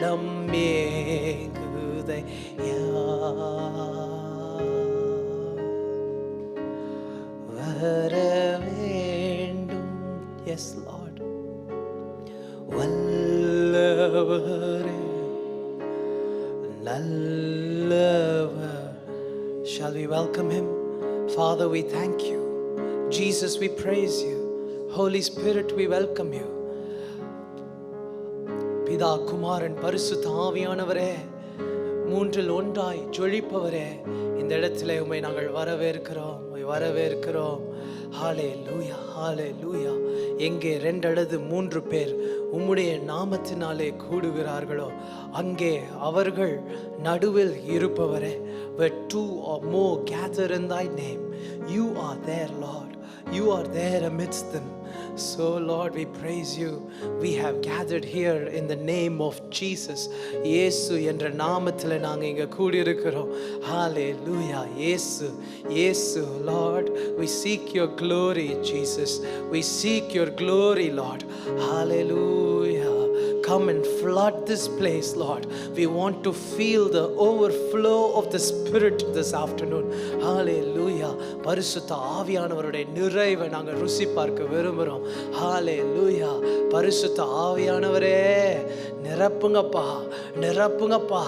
உள்ளம் ஏங்குதையா வர வேண்டும். எஸ் லார்ட், வல்லவரே நல்லவர். Shall we welcome him? Father, we thank you. Jesus, we praise you. Holy Spirit, we welcome you. பிதா, குமாரன், பரிசுத்த ஆவியானவரே, மூன்றில் ஒன்றாய் ஜொலிப்பவரே, இந்த இடத்திலே உம்மை நாங்கள் வரவேற்கிறோம், வரவேற்கிறோம். ஹல்லேலூயா, ஹல்லேலூயா. எங்கே 2 அல்லது 3 பேர் உம்முடைய நாமத்தினாலே கூடுகிறார்களோ அங்கே அவர்கள் நடுவில் இருப்பவரே. Where 2 or more gather in thy name, you are there, Lord. You are there amidst them. So Lord, we praise you. We have gathered here in the name of Jesus. இயேசு என்ற நாமத்தில் நாங்கள் இங்கே கூடியிருக்கிறோம். Hallelujah. இயேசு Lord, we seek your glory, Jesus. We seek your glory, Lord. Hallelujah. Come and flood this place, Lord. We want to feel the overflow of the Spirit this afternoon. Hallelujah. பரிசுத்த ஆவியானவருடைய நிறைவை நாங்கள் ருசி பார்க்க விரும்புகிறோம். Hallelujah. பரிசுத்த ஆவியானவரே, நிரப்புங்கப்பா, நிரப்புங்கப்பா,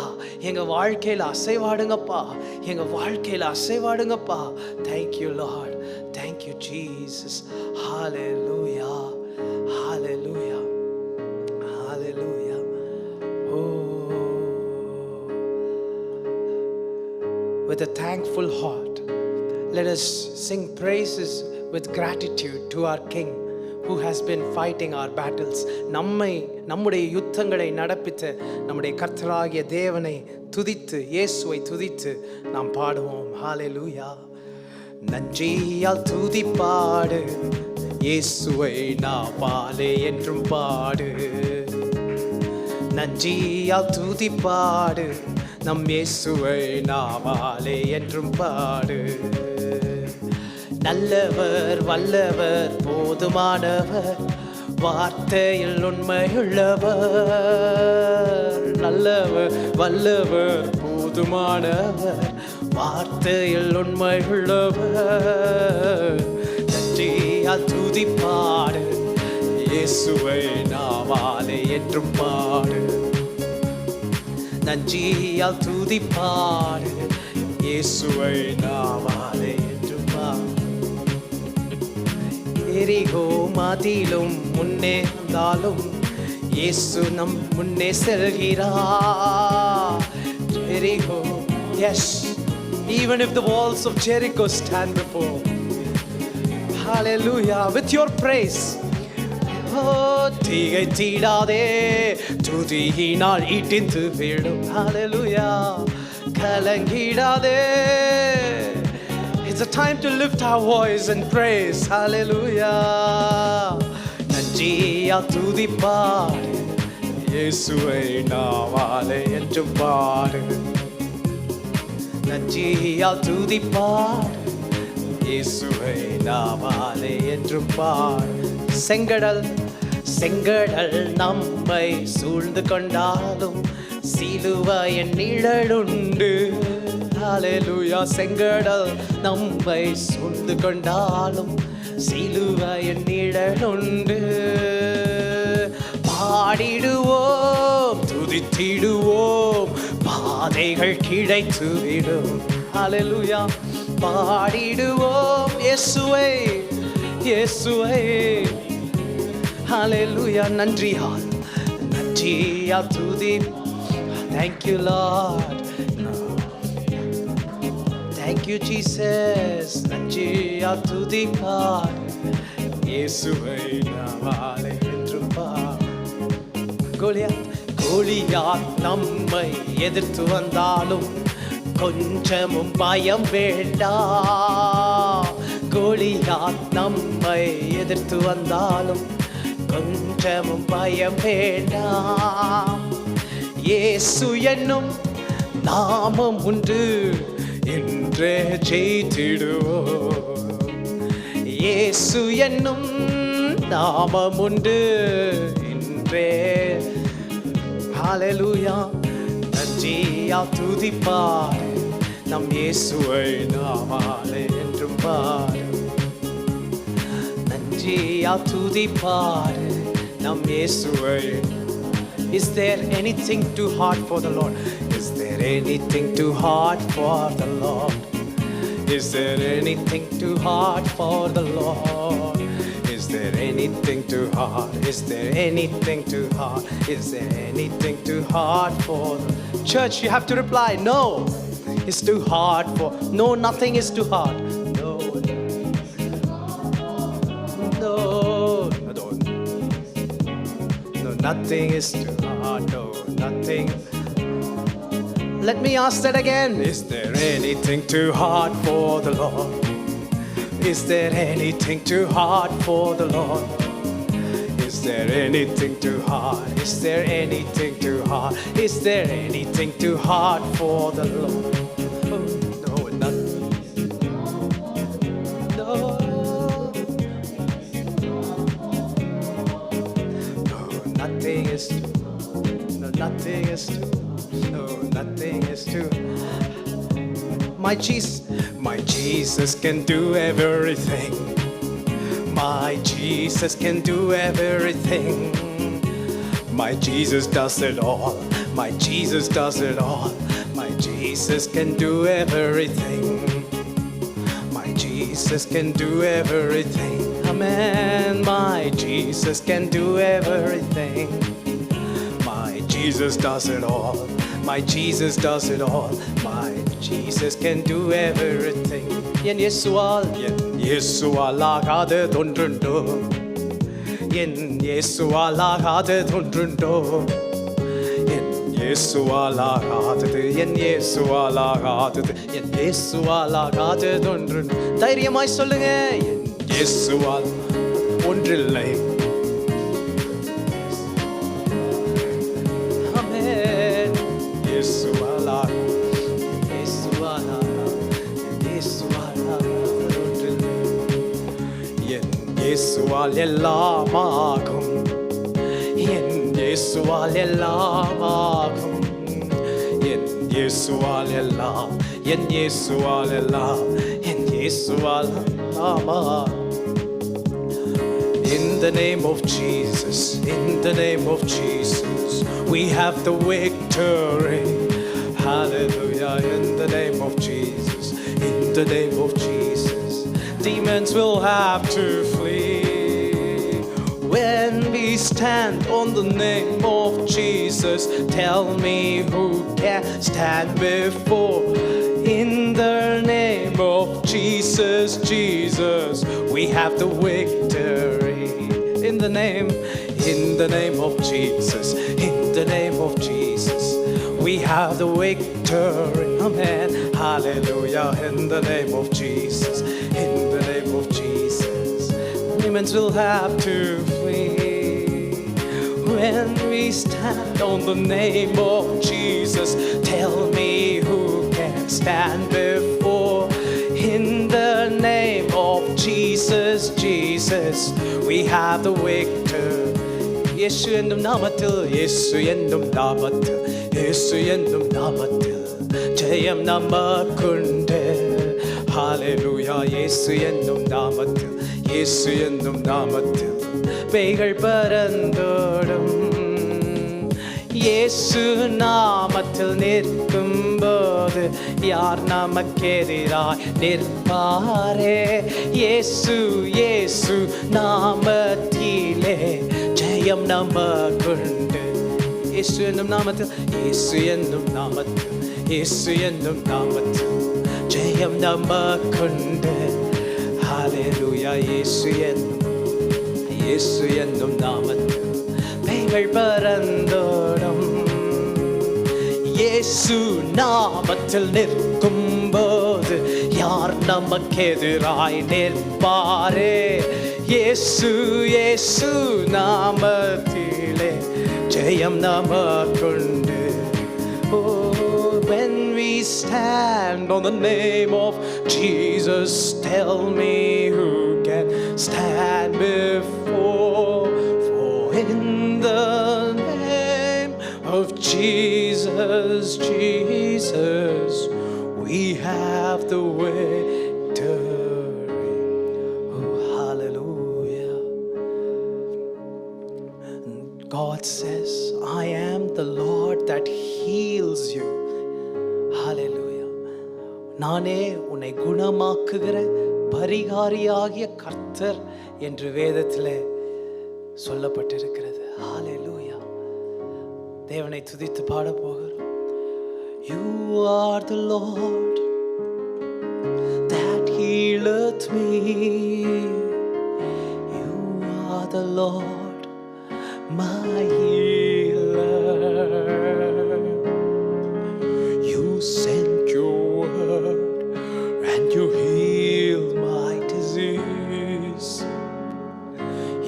எங்க வாழ்க்கையில் அசைவாடுங்கப்பா, எங்க வாழ்க்கையில் அசைவாடுங்கப்பா. Thank you, Lord. Thank you, Jesus. Hallelujah. Hallelujah. Hallelujah. Oh, with a thankful heart, let us sing praises with gratitude to our King who has been fighting our battles. நம்முடைய யுத்தங்களை நடப்பித்த நம்முடைய கர்த்தராகிய தேவனை துதித்து, இயேசுவை துதித்து நாம் பாடுவோம். ஹல்லேலூயா. நன்றியால் துதி பாடு, இயேசுவை நாவாலே என்றும் பாடு. நன்றியால் துதி பாடு, நம் இயேசுவை நாவாலே என்றும் பாடு. நல்லவர், வல்லவர், போதுமானவர், வார்த்தையில் உண்மையுள்ளவர். நல்லவர், வல்லவர், போதுமானவர், வார்த்தையில் உண்மையுள்ளவர். நன்றியால் துதி பாடு, இயேசுவை நாவாலே என்றும் பாடு. நன்றியால் துதி பாடு, இயேசுவை நாவாலே என்றும் பாடு. எரிகோ மதிலும் முன்னே இருந்தாலும் இயேசு நம் முன்னே செல்கிறார். Jericho, yes, even if the walls of Jericho stand before, hallelujah, with your praise. தீகை தீடாதே, துதியினால் இடிந்து விடும். Hallelujah. கலங்கிடாதே. It's a time to lift our voice and praise. Hallelujah. நன்றியால் துதி பாடு, இயேசுவை நாவாலே என்றும் பாடு. நன்றியால் துதி பாடு, இயேசுவை நாவாலே என்றும் பாடு. செங்கடல் நம்மை சூழ்ந்து கொண்டாலும் சிலுவையின் நிழலுண்டு. ஹல்லேலூயா. செங்கடல் நம்மை சூழ்ந்து கொண்டாலும் சிலுவையின் நிழலுண்டு. பாடிடுவோம், துதித்திடுவோம், பாதைகள் கிடைத்துவிடும். ஹல்லேலூயா. பாடிடுவோம் இயேசுவை, இயேசுவை. ஹல்லேலூயா. நன்றியால் துதி. Thank you, Lord. Thank you, Jesus. நன்றியால் துதி பாடு, இயேசுவை நாவாலே என்றும் பாடு. கோலியாத் நம்மை எதிர்த்து வந்தாலும் கொஞ்சமும் பயம் வேண்டாம். கோலியாத் நம்மை எதிர்த்து வந்தாலும் கொஞ்சமும் பயம் வேண்டாம். இயேசு என்னும் நாமம் உண்டு, என்றே ஜெயித்திடுவோம். இயேசு என்னும் நாமம் உண்டு, என்றே ஹalleluya நன்றியா துதிப்பார் நம் இயேசுவை நாமாலே என்றும் பார் நன்றியா துதிப்பார் நம் இயேசுவை. Is there anything too hard for the Lord? Is there anything too hard for the Lord? Is there anything too hard for the Lord? Is there anything too hard? Is there anything too hard? Is there anything too hard for the church? You have to reply, no. It's too hard for. No, nothing is too hard. No. No. No, nothing is too hard. No, nothing. Let me ask that again. Is there anything too hard for the Lord? Is there anything too hard for the Lord? Is there anything too hard? Is there anything too hard? Is there anything too hard for the Lord? Oh, no, nothing. No. No, nothing is too. No, nothing is too. No, nothing is too. My Jesus can do everything. My Jesus can do everything. My Jesus does it all. My Jesus does it all. My Jesus can do everything. My Jesus can do everything. Amen. My Jesus can do everything. My Jesus does it all. My Jesus does it all. My Jesus can do everything. என் இயேசுவால் ஆகாததொன்றுண்டோ? என் இயேசுவால் ஆகாததொன்றுண்டோ? என் இயேசுவால் ஆகாதது, என் இயேசுவால் ஆகாதது, என் இயேசுவால் ஆகாததொன்றுண்டோ? தைரியமாய் சொல்லுங்க, என் இயேசுவால் ஒன்றில்லை. இயேசுவால் எல்லாமாகும். என் இயேசுவால் எல்லாமாகும். என் இயேசுவால் எல்லாம். என் இயேசுவால் எல்லாம். என் இயேசுவால் எல்லாமாகும். In the name of Jesus, in the name of Jesus, we have the victory. Hallelujah. In the name of Jesus, in the name of Jesus, demons will have to flee. When we stand on the name of Jesus, tell me who can stand before. In the name of Jesus, Jesus, we have the victory. In the name of Jesus, in the name of Jesus, we have the victory. Amen. Hallelujah. In the name of Jesus, in the name of Jesus, demons will have to flee. When we stand on the name of Jesus, tell me who can stand before. In the name of Jesus, Jesus, we have the victory. இயேசு என்னும் நாமத்தில், இயேசு என்னும் நாமத்தில், இயேசு என்னும் நாமத்தில் ஜெயம் நமக்குண்டு. ஹalleluya. இயேசு என்னும் நாமத்தில், இயேசு என்னும் நாமத்தில் பேய்கள் பறந்தோடும். இயேசு நாமத்தில் நிற்கும்போது யார் நமக்கெதிராய் நிற்பாரே? இயேசு இயேசு நாமத்திலே ஜெயம் நமக்குண்டு. இயேசு என்னும் நாமத்தில், இயேசு என்னும் நாமத்தில், இயேசு என்னும் நாமத்தில் ஜெயம் நமக்குண்டு. ஹalleluya. இயேசு என்னும் நாமத்தில் பேய்கள் பறந்தோடும். இயேசு நாமத்தில் நிற்கும்போது யார் நமக்கெதிராய் நிற்பாரே? இயேசு இயேசு நாமத்திலே ஜெயம் நமக்குண்டு. Oh, when we stand on the name of Jesus, tell me who can stand before. For in the name of Jesus, Jesus, we have the victory. Oh, hallelujah. God says, I am the Lord that heals you. Hallelujah. நானே உன்னை குணமாக்குகிற பரிகாரியாகிய கர்த்தர் என்று வேதத்திலே சொல்லப்பட்டிருக்கிறது. ஹalleluya. தேவனை துதித்து பாட போகிறோம். You are the Lord that healeth me. You are the Lord my healer. You sent your word and you healed my disease.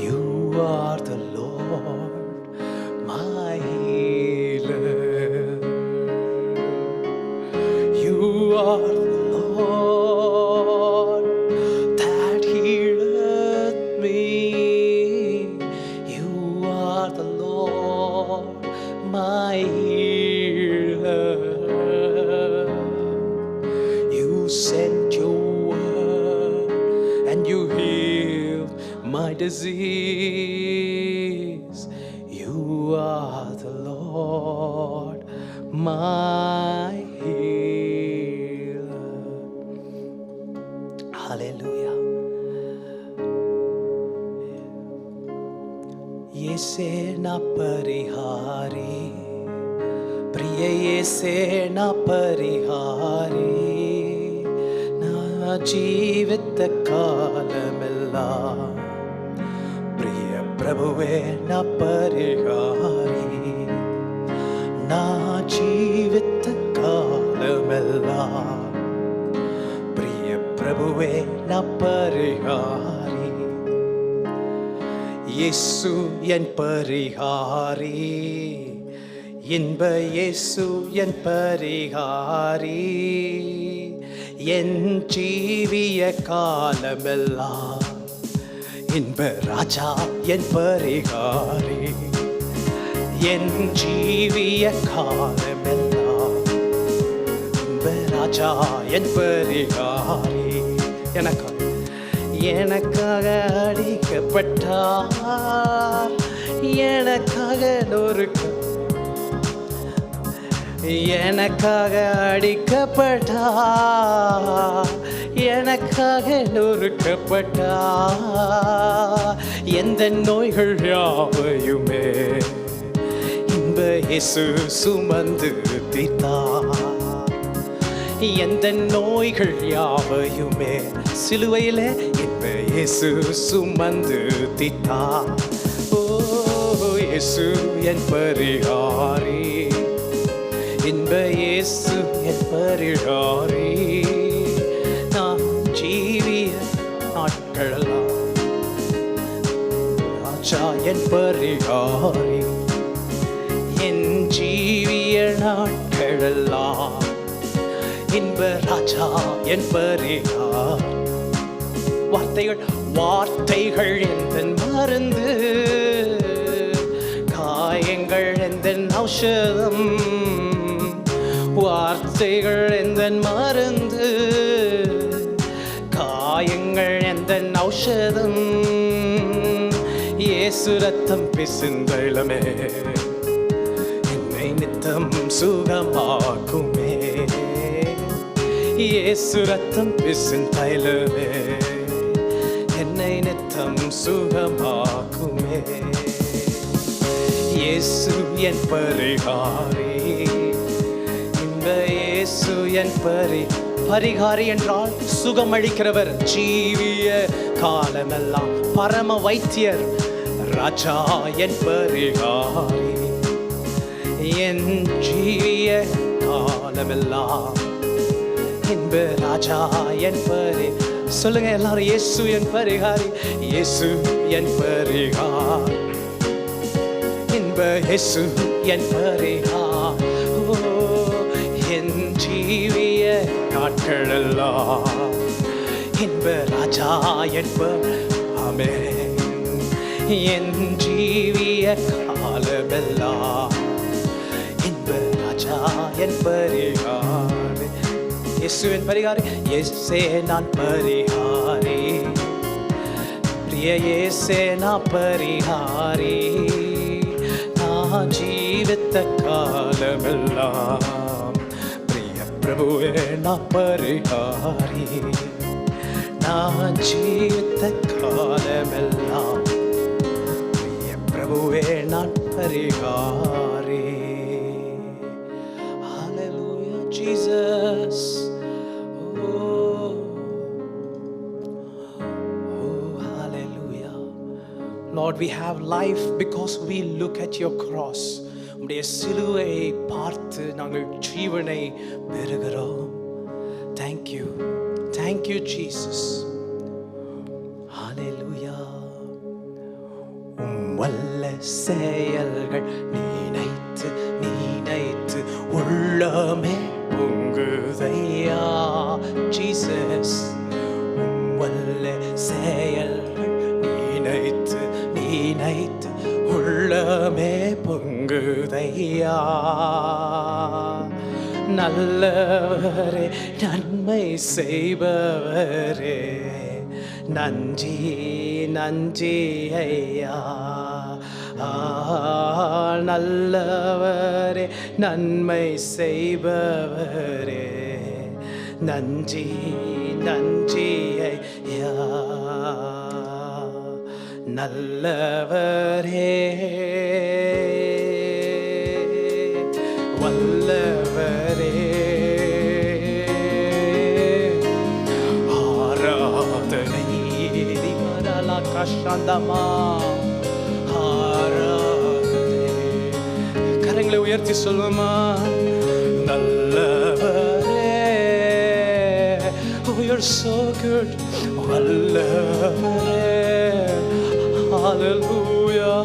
You are the Lord, my healer. You are the Lord that healeth me. You are the Lord, my healer. You sent your word and you healed my disease. You are the Lord, my healer. Hallelujah. येसे ना परिहारी, प्रिय येसे ना परिहारी, ना जीवित कालमेल्लाम प्रिय प्रभुवे ना परिहारी, ना जीवित कालमेल्लाम प्रिय प्रभुवे ना परिहारी. இயேசு என் பரிகாரி, இன்ப இயேசு என் பரிகாரி, என் ஜீவிய காலமெல்லாம் இன்ப ராஜா என் பரிகாரி, என் ஜீவிய காலமெல்லாம் இன்ப ராஜா என் பரிகாரி. எனக்காக அடிக்கப்பட்டார், எனக்காக எனக்காக அடிக்கப்பட்டார், எனக்காக நொறுக்கப்பட்டார். எந்த நோய்கள் யாவையுமே இன்ப இயேசு சுமந்து தீர்த்தார். எந்த நோய்கள் யாவையுமே சிலுவையிலே இன்ப இயேசு சுமந்து தீர்த்தார். ஓ இயேசு என் பரிகாரி, இன்ப இயேசு என் பரிகாரி, நான் ஜீவிய நாட்களெல்லாம் ராஜா என் பரிகாரி, என் ஜீவிய நாட்களெல்லாம் இன்ப ராஜா என் பரிகாரி. வார்த்தைகள் எந்தன் மருந்து, காயங்கள் எந்தன் ஔஷதம். வார்த்தைகள் எந்தன் மருந்து, காயங்கள் எந்தன் ஔஷதம். இயேசு ரத்தம் பிசிந்தளமே என்னை நித்தம் சுகமாக்குமே. இயேசு ரத்தம் பிசிந்தளமே என்னை நித்தம் சுகமாக்குமே. இயேசு என் பரிகாரி, இந்த இயேசு என் பரிகாரி என்றால் சுகமளிக்கிறவர், ஜீவிய காலமெல்லாம் பரம வைத்தியர், ராஜா என் பரிகாரி, என் ஜீவிய காலமெல்லாம் இன்ப ராஜா என் சொல்லுங்க எல்லாரும், இயேசு என் பரிகாரி, இயேசு என் பரிகாரி, இன்ப இயேசு என் பரிகாரி. ஓ என் ஜீவிய நாட்களெல்லாம் இன்ப ராஜா என் ஆமென். என் ஜீவிய காலமெல்லாம் ராஜா என் பரிகாரி, இயேசுவின் பரிகாரி, இயேசே நான் பரிகாரி, பிரிய இயேசே நான் பரிகாரி, நான் ஜீவித்த காலமெல்லாம் பிரிய பிரபுவே நான் பரிகாரி, நான் ஜீவித்த காலமெல்லாம் பிரிய பிரபுவே நான் பரிகாரி. Hallelujah, Jesus. Lord, we have life because we look at your cross. உம்முடைய சிலுவையை பார்த்து நாங்கள் ஜீவனை பெறுகிறோம். Thank you. Thank you, Jesus. Hallelujah. வல்ல செயல்கள் நினைத்து நினைத்து உள்ளமே பொங்குதையா. Jesus. வல்ல செயல்கள் நினைத்து நினைத்து உள்ளமே பொங்குதையா. நல்லவரே நன்மை செய்பவரே நன்றி நன்றி ஐயா. நல்லவரே நன்மை செய்பவரே நன்றி நன்றி ஐயா. நல்லவரே வல்லவரே ஆராதனை திவரலா கஷந்தமா ஆராதனை. கரங்களை உயர்த்தி சொல்லுமா. நல்லவரே, oh you're so good. வல்லவரே, hallelujah,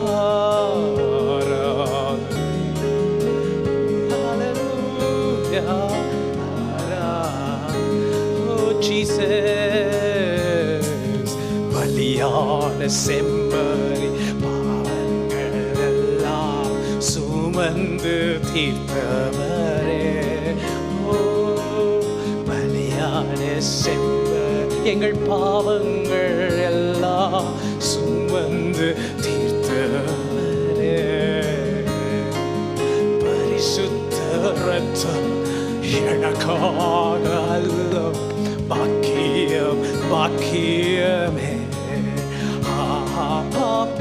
hallelujah, oh Jesus. பலியான செம்மறி பாவங்கள் எல்லாம் சுமந்து தீர்த்தவரே. ஓ பலியான செம்மறி எங்கள் பாவங்கள் எல்லாம் சுமந்து தீர்த்தவரே. பரிசுத்த ரத்தம் எனக்காக அல்ல, பாக்கியம் பாக்கியமே.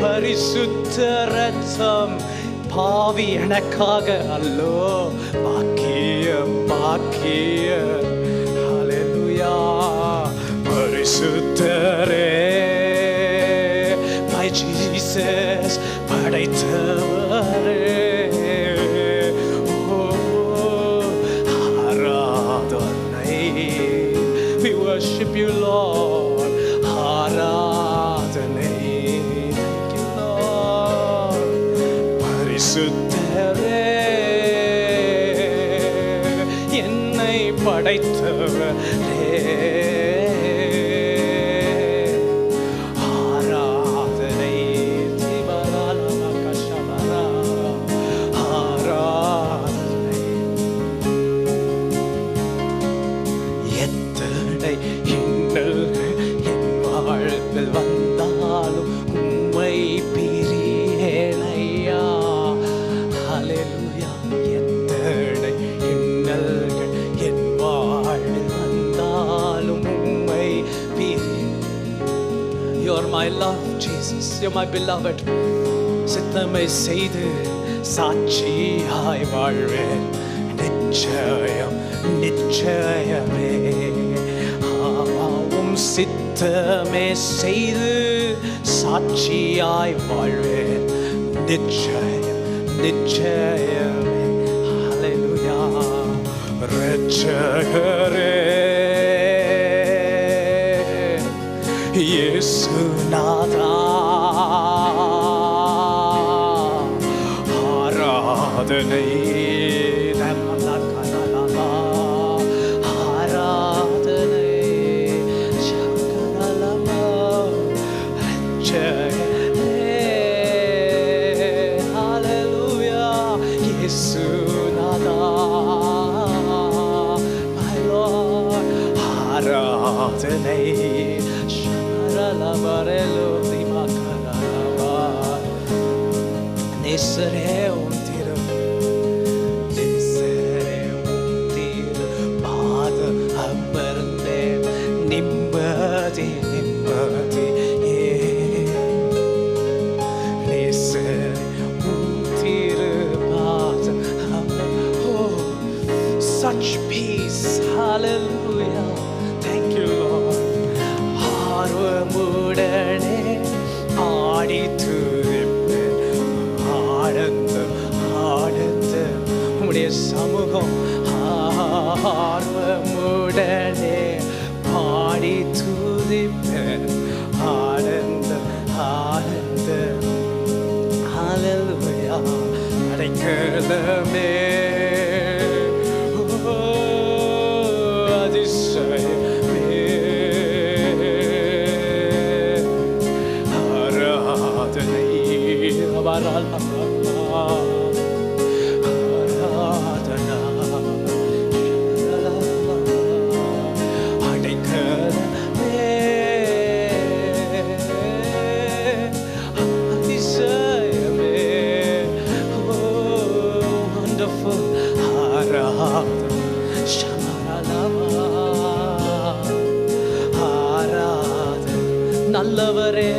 பரிசுத்த ரத்தம் பாவி எனக்காக அல்லோ, பாக்கியம் பாக்கியம். ஹல்லேலூயா. பரிசுத்தரே my Jesus படைத்தவரே. ஆராதனை. We worship you Lord. ஆராதனை. Thank you Lord. பரிசுத்தரே என்னை படைத்தவரே. வந்தாலும் உம்மை பிரியேனையா. ஹல்லேலூயா. எத்தனை இன்னல்கள் என் வாழ்வில் வந்தாலும் உம்மை You're my love, Jesus. You're my beloved. சித்தமை செய்து சாட்சியாய் வாழ்வேன். நிச்சயம் நிச்சயமே. சித்தமே செய்து சாட்சியாய் வாழ்வேன். நிச்சயம் நிச்சயமே. ஹல்லேலூயா. இரட்சகரே இயேசுநாதா, ஆராதனை Hallelujah, Yesu nada. ஆராதனை ஷரலபரலோ திமகரலபா நேசரே உம் திரு நேசரே உம் திரு பாத அமர்ந்தேன் நிம்மதி நிம்மதி நேசரே உம் திரு பாத oh such peace hallelujah thank you Lord ஆர்வமுடனே ஆடி துதிப்பேன் ஆனந்த ஆனந்த உம்முடைய சமூகம் ஆர்வமுடனே பாடி துதிப்பேன் ஆனந்த ஆனந்த ஹalleluya அடைக்கலமே அதிசயமே ஆராதனை ஆராதனா அடைக்கலமே அதிசயமே wonderful ஆராதனை நல்லவரே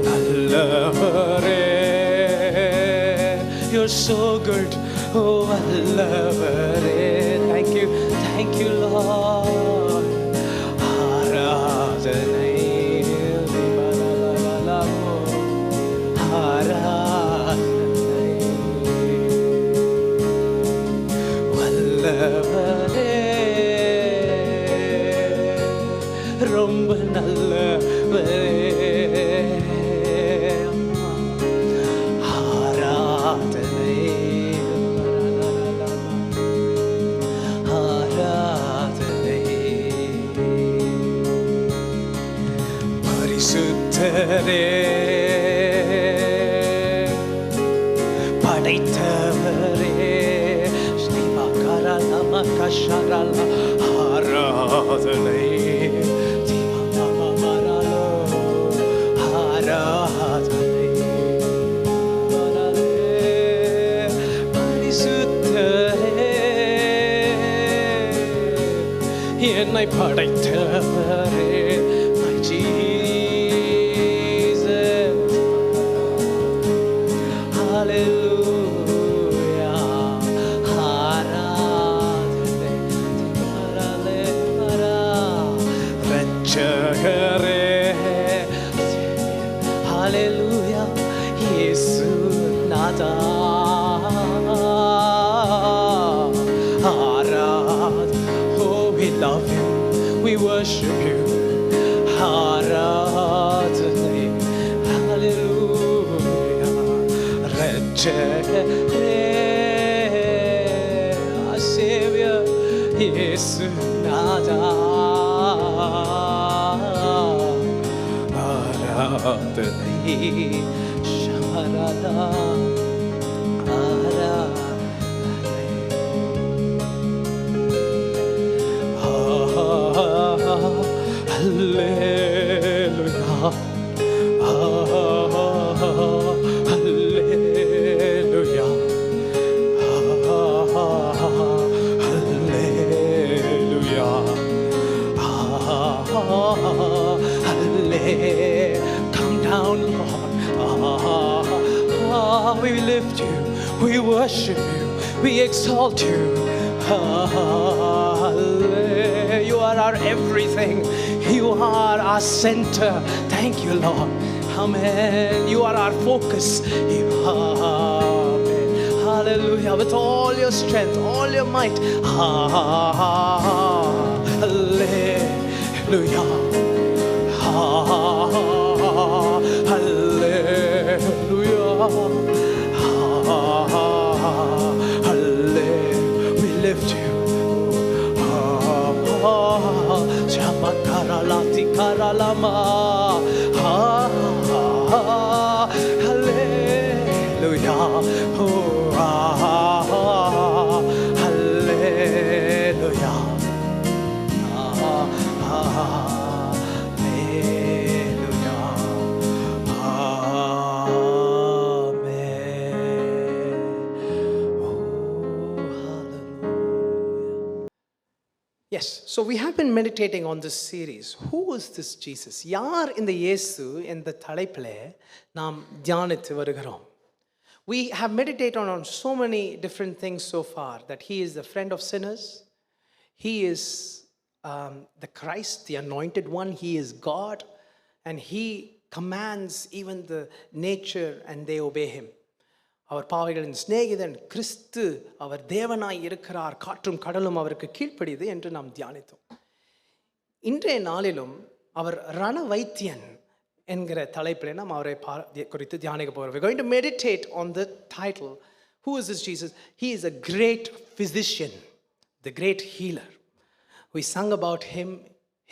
நல்லவரே you're so good oh நல்லவரே thank you Lord ஆராதனை ஆராதனை வல்லவரே ரொம்ப நல்லவரே ஆராதனை ஆராதனை பரிசுத்தரே படைத்தவரே ஸ்ரீமகரலமகஷரல ஆராதனை ஆராதனை பரிசுத்தரே என்னை படைத்தவரே my Jesus hallelujah ஆராதனை ரட்சகரே hallelujah இயேசு நாதா ஆராத் oh we love you we worship you ஆராதனை hallelujah ரட்சகரே our savior இயேசு நாதா ஆராதனை ஷமரலா ஆராதனை ஹல்லேலூயா ஹல்லேலூயா ஹல்லேலூயா come down Lord we lift you we worship you we exalt you you are our everything you are our center thank you Lord amen you are our focus amen hallelujah with all your strength all your might hallelujah hallelujah hallelujah we lift you Chamakaralati karalama hallelujah hallelujah Yes, so we have been meditating on this series. Who is this Jesus? யார் இந்த இயேசு என்ற தலைப்பில் நாம் தியானித்து வருகிறோம். We have meditated on so many different things so far, that he is the friend of sinners, he is the Christ, the anointed one, he is God, and he commands even the nature and they obey him. அவர் பாவிகளின் சிநேகிதன், கிறிஸ்து அவர் தேவனாய் இருக்கிறார், காற்றும் கடலும் அவருக்கு கீழ்ப்படிது என்று நாம் தியானித்தோம். இன்றைய நாளிலும் அவர் ரண வைத்தியன் என்கிற தலைப்பில் நாம் அவரை குறித்து தியானிக்க போகிறோம். We're going to meditate on the title, who is this Jesus? He is a great physician, the great healer. We sung about him,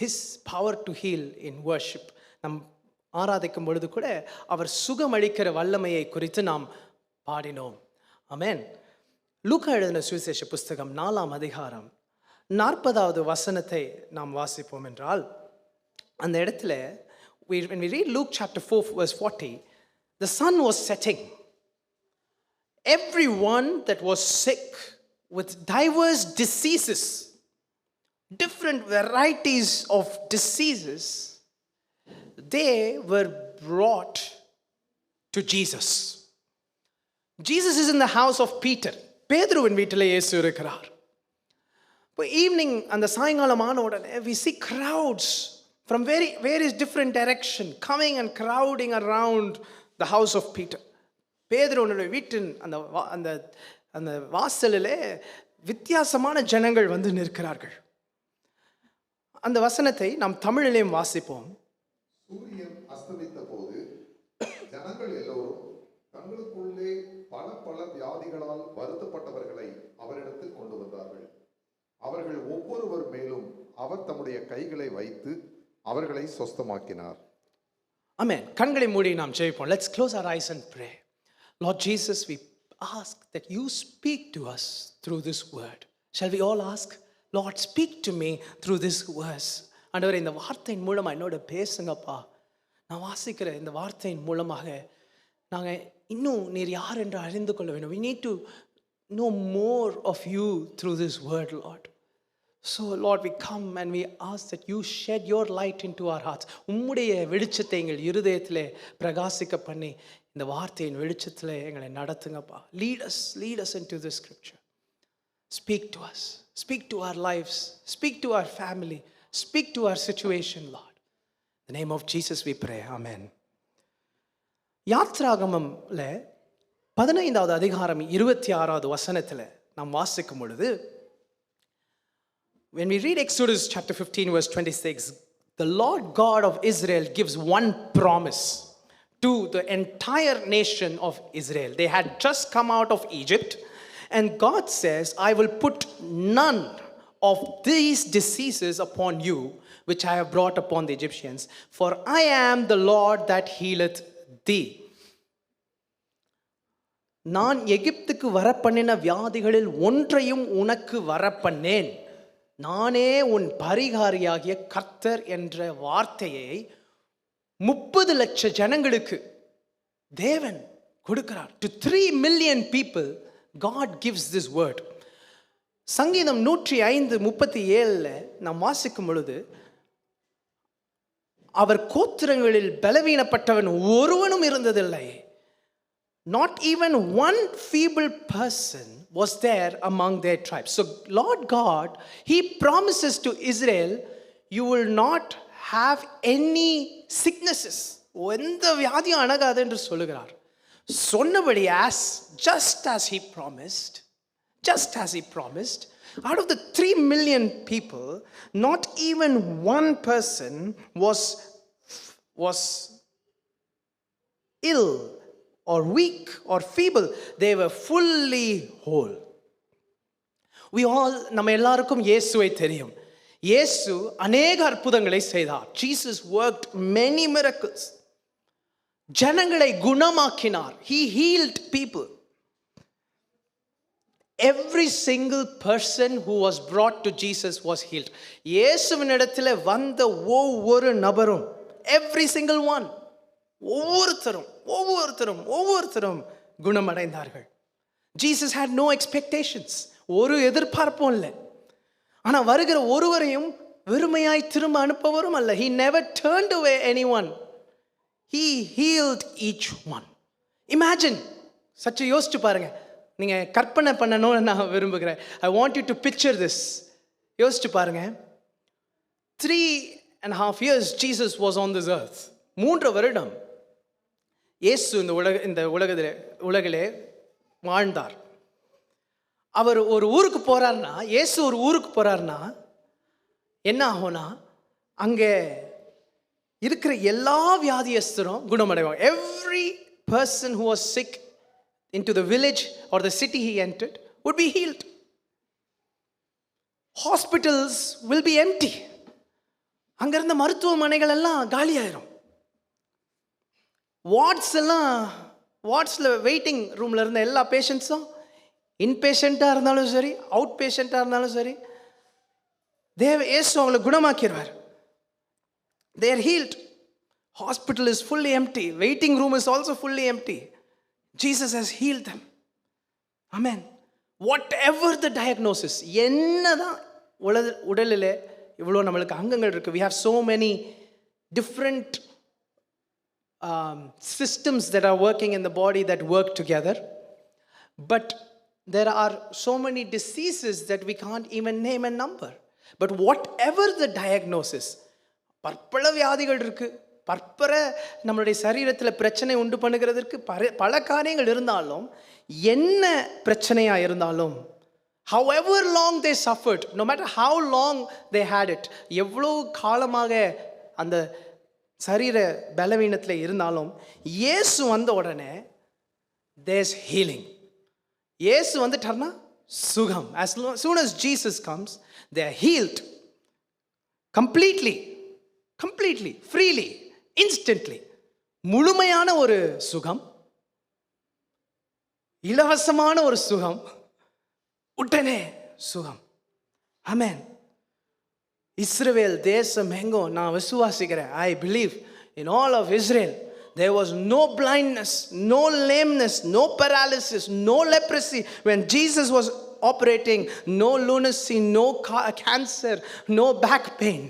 his power to heal in worship. நம் ஆராதிக்கும் பொழுது கூட அவர் சுகமளிக்கிற வல்லமையை குறித்து நாம் பாடினோம். ஆமென். லூக்கா எழுதின சுவிசேஷ புஸ்தகம் 4ஆம் அதிகாரம் 40வது வசனத்தை நாம் வாசிப்போம் என்றால், அந்த இடத்துல when we read Luke chapter 4 verse 40, the sun was setting. Everyone that was sick with diverse diseases, different varieties of diseases, they were brought to Jesus. Jesus is in the house of Peter. பேதுருவின் வீட்டில் இயேசு இருக்கிறார். இப்போ evening அந்த சாயங்காலமான உடனே we see crowds from various different direction coming and crowding around the house of Peter. பேதுருவினுடைய வீட்டின் அந்த அந்த வாசலிலே வித்தியாசமான ஜனங்கள் வந்து நிற்கிறார்கள். அந்த வசனத்தை நாம் தமிழிலேயும் வாசிப்போம். சூரியன் அஸ்தமித்த போது ஜனங்கள் எல்லோரும் தங்களுக்குள்ளே பல பல வியாதிகளால் வருத்தப்பட்டவர்களை அவரிடத்தில் கொண்டு வந்தார்கள். அவர்கள் ஒவ்வொருவர் மேலும் அவர் தம்முடைய கைகளை வைத்து அவர்களை சொஸ்தமாக்கினார். ஆமென். கண்களை மூடி நாம் ஜெபிப்போம். Let's close our eyes and pray. Lord Jesus, we ask that you speak to us through this word. Shall we all ask? Lord, speak to me through this verse. ஆண்டவரே, இந்த வார்த்தையின் மூலமா என்னோட பேசுங்கப்பா. நான் வாசிக்கிற இந்த வார்த்தையின் மூலமாக நாங்கள் இன்னும் நீர் யார் என்று அறிந்து கொள்ள வேண்டும். We need to know more of you through this word, Lord. So Lord, we come and we ask that you shed your light into our hearts. உம்முடைய வெளிச்சத்தை எங்கள் இருதயத்திலே பிரகாசிக்க பண்ணி இந்த வார்த்தையின் வெளிச்சத்திலே எங்களை நடத்துங்கப்பா. Lead us into this scripture. Speak to us. Speak to our lives. Speak to our family. Speak to our situation, Lord. In the name of Jesus we pray. Amen. யாத்ராகமம்ல 15வது அதிகாரம் 26வது வசனத்தில் நாம் வாசிக்கும் பொழுது, when we read Exodus chapter 15 verse 26, the Lord God of Israel gives one promise to the entire nation of Israel. They had just come out of Egypt, and God says, I will put none of these diseases upon you which I have brought upon the Egyptians, for I am the Lord that healeth thee. நான் எகிப்துக்கு வரப்பண்ணின வியாதிகளில் ஒன்றையும் உனக்கு வரப்பண்ணேன், நானே உன் பரிகாரியாகிய கர்த்தர் என்ற வார்த்தையை 30 லட்சம் ஜனங்களுக்கு தேவன் கொடுக்கிறார். To 3 million people God gives this word. சங்கீதம் 105:37 நாம் வாசிக்கும் பொழுது, அவர் கோத்திரங்களில் பலவீனப்பட்டவன் ஒருவனும் இருந்ததில்லை. Not even one feeble person was there among their tribes. So Lord God, he promises to Israel, you will not have any sicknesses. எந்த வியாதியும் அணுகாது என்று சொல்லுகிறார். சொன்னபடி just as he promised, out of the 3 million people, not even one person was ill or weak or feeble. They were fully whole. நம்ம எல்லாருக்கும் இயேசுவை தெரியும். இயேசு அநேக அற்புதங்களை செய்தார். Jesus worked many miracles. ஜனங்களை குணமாக்கினார். He healed people. Every single person who was brought to Jesus was healed. இயேசுவினிடத்தில் வந்த ஒவ்வொரு நபரும், every single one, ஒவ்வொருத்தரும் குணமடைந்தார்கள். Jesus had no expectations. ஒரு எதிர்பார்ப்பும் இல்லை. ஆனா வருகிற ஒருவரையும் வெறுமையாய் திரும்ப அனுப்பவரும் அல்ல. He never turned away anyone. He healed each one. Imagine, சற்று யோசிச்சு பாருங்க. நீங்க கற்பனை பண்ணணும்னு நான் விரும்புகிறேன். I want you to picture this. யோசிச்சு பாருங்க. 3.5 years Jesus was on this earth. 3 வருடம் இயேசு இந்த உலகிலே வாழ்ந்தார். அவர் ஒரு ஊருக்கு போறாருன்னா, இயேசு ஒரு ஊருக்கு போறாருன்னா என்ன ஆகும்னா, அங்கே இருக்கிற எல்லா வியாதியஸ்தரும் குணமடைவாங்க. Every person who was sick into the village or the city he entered would be healed. Hospitals will be empty. அங்க இருந்த மருத்துவமனைகள் எல்லாம் காலியாயிரும். வார்ட்ஸ்ல வெயிட்டிங் ரூம்ல இருந்த எல்லா பேஷண்ட்ஸும் இன்பேஷண்ட்டாக இருந்தாலும் சரி, அவுட் பேஷண்ட்டாக இருந்தாலும் சரி, இயேசு அவங்களை குணமாக்கிடுவார். They are healed. Hospital is fully empty. Waiting room is also fully empty. Jesus has healed them. Amen. Whatever the diagnosis, என்னதான் உடலில் இவ்வளோ நம்மளுக்கு அங்கங்கள் இருக்கு. We have so many different systems that are working in the body that work together. But there are so many diseases that we can't even name a number. But whatever the diagnosis, பற்பல வியாதிகள் இருக்கு, பற்பல நம்மளுடைய சரீரத்தில் பிரச்சனை உண்டு பண்ணுகிறதற்கு பல காரியங்கள் இருந்தாலும், என்ன பிரச்சனையாக இருந்தாலும், however long they suffered, no matter how long they had it, எவ்வளோ காலமாக அந்த சரீர பலவீனத்தில் இருந்தாலும், இயேசு வந்த உடனே there's healing. இயேசு வந்துட்டார்னா சுகம். As soon as Jesus comes, they are healed completely, freely, instantly. முழுமையான ஒரு சுகம், இலவசமான ஒரு சுகம், உடனே சுகம். ஆமென். இஸ்ரவேல் தேசம் எங்கும் நான் விசுவாசிக்கிறேன். I believe in all of Israel there was no blindness, no lameness, no paralysis, no leprosy when Jesus was operating. No lunacy, no cancer, no back pain.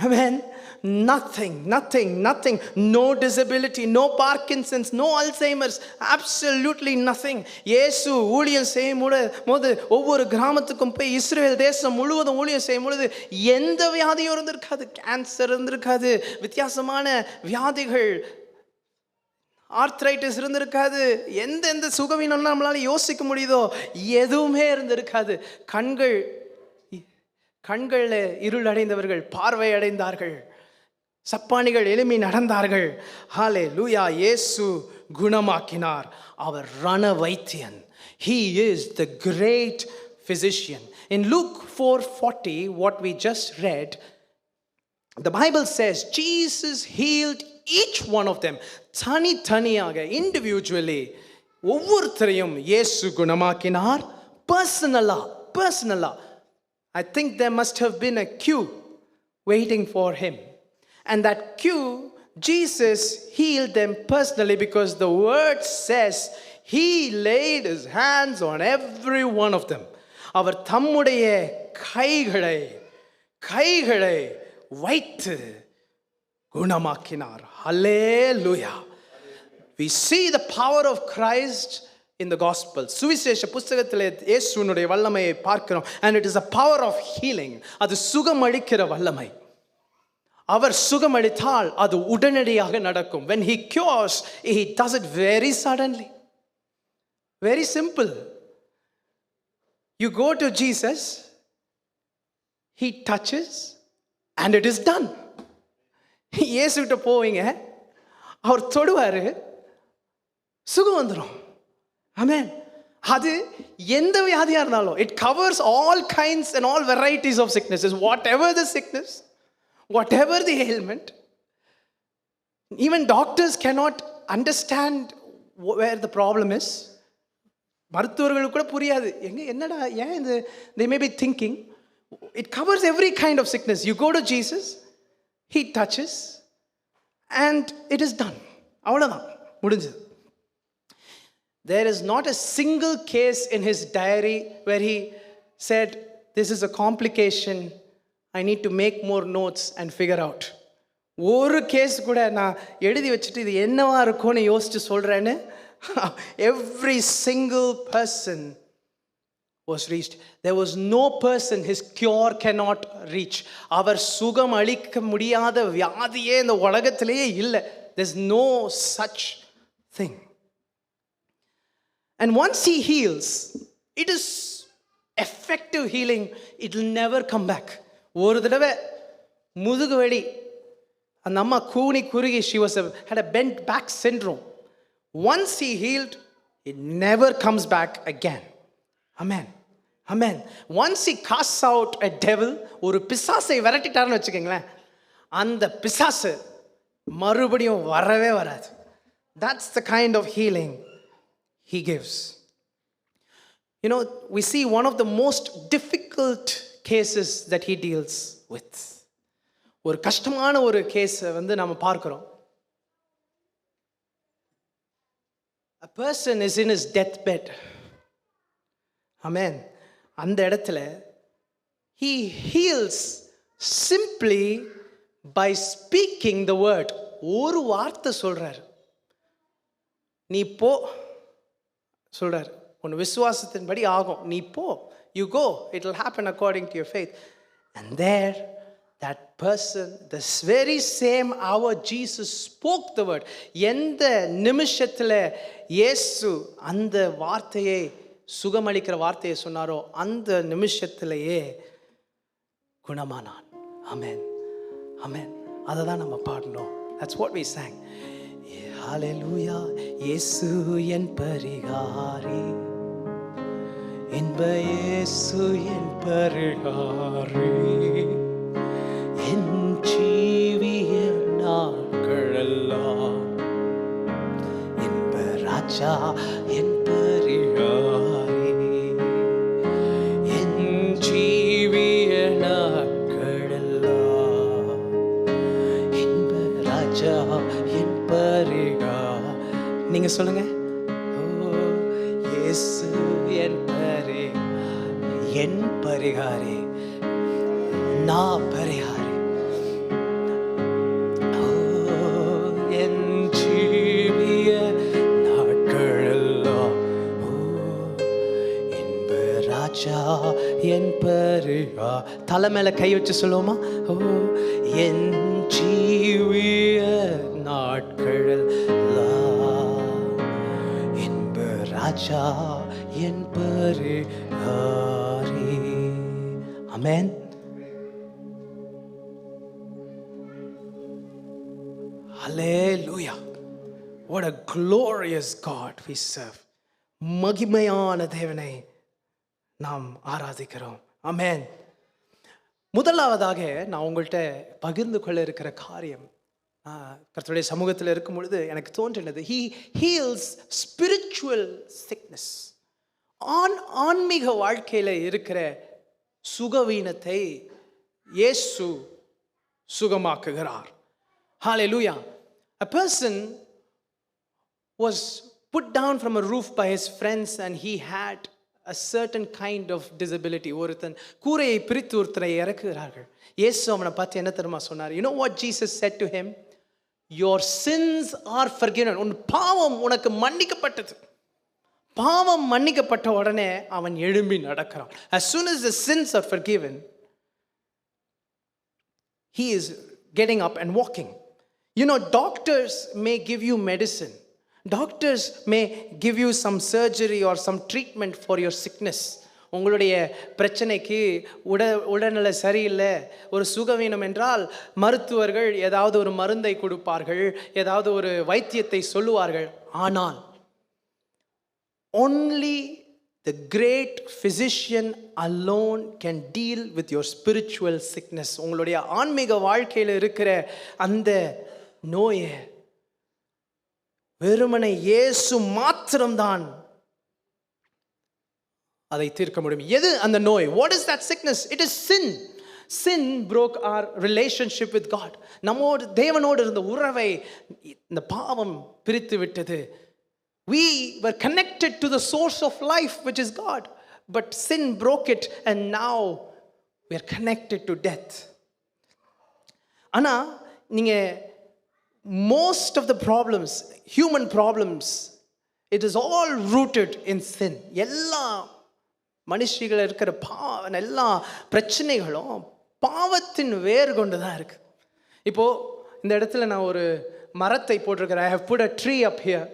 Amen. Nothing. No disability, no Parkinson's, no Alzheimer's, absolutely nothing. இயேசு ஊழியம் செய்யும் போது ஒவ்வொரு கிராமத்துக்கும் போய் இஸ்ரவேல் தேசம் முழுவதும் ஊழியம் செய்யும் பொழுது எந்த வியாதியும் இருந்திருக்காது. கேன்சர் இருந்திருக்காது, வித்தியாசமான வியாதிகள், ஆர்த்ரைட்டிஸ் இருந்திருக்காது, எந்த சுகவீனம் நம்மளால யோசிக்க முடியுதோ எதுவுமே இருந்திருக்காது. கண்களில் இருள் அடைந்தவர்கள் பார்வை அடைந்தார்கள், சப்பானிகள் எழும்பி நடந்தார்கள். ஹல்லேலூயா. இயேசு குணமாக்கினார். அவர் ரண வைத்தியன். He is the great physician. In Luke 4:40, what we just read, the Bible says Jesus healed each one of them. தனியாக, individually, ஒவ்வொருத்தரையும் இயேசு குணமாக்கினார். பர்சனலா. I think there must have been a queue waiting for him. And that queue, Jesus healed them personally because the word says he laid his hands on every one of them. அவர் தம்முடைய கைகளை வைத்து குணமாக்கினார். Hallelujah. We see the power of Christ in the gospel. சுவிசேஷ புத்தகத்திலே இயேசுவினுடைய வல்லமையை பார்க்கிறோம். And it is a power of healing. அது சுகமளிக்கிற வல்லமை. அவர் சுகமளித்தால் அது உடனடியாக நடக்கும். When he cures, he does it very suddenly. Very simple. You go to Jesus, he touches and it is done. இயேசு கிட்ட போவீங்க, அவர் தொடுவாரு, சுகம் வந்துடும். ஆமென். அது எந்த வியாதியா இருந்தாலும், it covers all kinds and all varieties of sicknesses. Whatever the sickness, whatever the ailment, even doctors cannot understand where the problem is. மருத்துவர்களுக்கு கூட புரியாது, என்னடா ஏன் இது. They may be thinking it covers every kind of sickness. You go to Jesus, he touches and it is done. அவ்வளவுதான், முடிஞ்சது. There is not a single case in his diary where he said, this is a complication, I need to make more notes and figure out. ஒரு case கூட நான் எழுதி வச்சுட்டு இது என்னவா இருக்கும்னு யோசிச்சு சொல்கிறேன்னு every single person was reached. There was no person his cure cannot reach. அவர் சுகம் அளிக்க முடியாத வியாதியே இந்த உலகத்திலேயே இல்லை. There's no such thing. And once he heals, it is effective healing. It will never come back. ஒரு தடவை முதுகு வலி, அந்த அம்மா கூனி குறுகி, she had a bent back syndrome. Once he healed, it never comes back again. Amen. Amen. Once he casts out a devil, ஒரு பிசாசை விரட்டிட்டாருன்னு வச்சுக்கோங்களேன், அந்த பிசாசு மறுபடியும் வரவே வராது. That's the kind of healing he gives. You know, we see one of the most difficult cases that he deals with. ஒரு கஷ்டமான ஒரு கேஸை நம்ம பார்க்கிறோம். A person is in his deathbed. Amen. அந்த இடத்துல he heals simply by speaking the word. ஒரு வார்த்தை சொல்றார், நீ போ சொல்றார், உன் விசுவாசத்தின்படி ஆகும், நீ போ, you go, it will happen according to your faith. And there that person, this very same hour Jesus spoke the word. எந்த நிமிஷத்தில் இயேசு அந்த வார்த்தையை, சுகமளிக்கிற வார்த்தையை சொன்னாரோ அந்த நிமிஷத்திலேயே குணமானான். ஆமென், ஆமென். அதை தான் நம்ம பாடணும். That's what we sang. Hallelujah. இயேசு என் பரிகாரி, இன்ப இயேசு என் பரிகாரி, என் ஜீவிய நாட்களெல்லாம் இன்ப ராஜா என் பரிகாரி, என் ஜீவிய நாட்களெல்லாம் இன்ப ராஜா என் பரிகாரி. நீங்க சொல்லுங்க. இயேசு என் பரிகாரி, நான் பரிகாரி, என் ஜீவிய நாட்களெல்லாம் இன்ப ராஜா என் பரிகாரி. தலை மேல கை வச்சு சொல்லுவோமா? என் ஜீவிய நாட்களெல்லாம் இன்ப ராஜா என் பரிகாரி. Amen. Hallelujah. What a glorious God we serve. மகிமையான தேவனை நாம் ஆராதிக்கிறோம். Amen. முதலாவதாக நான் உங்கள்கிட்ட பகிர்ந்து கொள்ள இருக்கிற காரியம், கர்த்தருடைய சமூகத்தில் இருக்கும் பொழுது எனக்கு தோன்றினது, he heals spiritual sickness. ஆன்மீக வாழ்க்கையில் இருக்கிற சுகவீனத்தை இயேசு சுகமாக்குகிறார். Hallelujah. A person was put down from a roof by his friends and he had a certain kind of disability. ஒருத்தன் கூரையை பிரித்து ஒருத்தரை இறக்குகிறார்கள். இயேசு அவனை பார்த்து என்ன தெரியுமா சொன்னார்? You know what Jesus said to him? Your sins are forgiven. உன் பாவம் உனக்கு மன்னிக்கப்பட்டது. பாவம் மன்னிக்கப்பட்ட உடனே அவன் எழும்பி நடக்கிறான். As soon as the sins are forgiven, he is getting up and walking. You know, doctors may give you medicine. Doctors may give you some surgery or some treatment for your sickness. உங்களுடைய பிரச்சனைக்கு உடல்நிலை சரியில்லை, ஒரு சுகவீனம் என்றால் மருத்துவர்கள் ஏதாவது ஒரு மருந்தை கொடுப்பார்கள், ஏதாவது ஒரு வைத்தியத்தை சொல்லுவார்கள். ஆனால் only the great physician alone can deal with your spiritual sickness. உங்களுடைய ஆன்மீக வாழ்க்கையில் இருக்கிற அந்த நோயை வெறுமனை இயேசு மாத்திரம்தான் அதை தீர்க்க முடியும். எது அந்த நோய்? What is that sickness? It is sin. Sin broke our relationship with God. நம்மோடு தேவனோடு இருந்த உறவை இந்த பாவம் பிரித்து விட்டது. We were connected to the source of life, which is God, but sin broke it and now we are connected to death. ஆனா நீங்க most of the problems, human problems, it is all rooted in sin. எல்லா மனுஷிகள் இருக்கிற எல்லா பிரச்சனைகளும் பாவத்தின் வேர் கொண்டு தான் இருக்கு. இப்போ இந்த இடத்துல நான் ஒரு மரத்தை போட்டிருக்கிறேன். I have put a tree up here.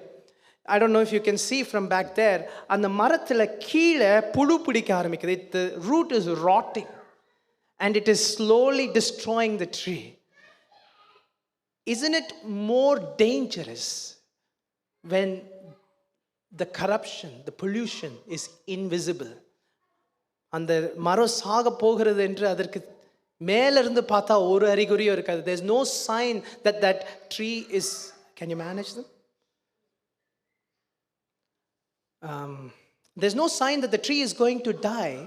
I don't know if you can see from back there. அந்த மரத்தில் கீழே புழு பிடிக்க ஆரம்பிக்குது. The root is rotting and it is slowly destroying the tree. Isn't it more dangerous when the corruption, the pollution is invisible? அந்த மரம் சாக போகிறது என்று அதற்கு மேலிருந்து பார்த்தா ஒரு அறிகுறியும் இருக்காது. There's no sign that that tree is, can you manage them? There's no sign that the tree is going to die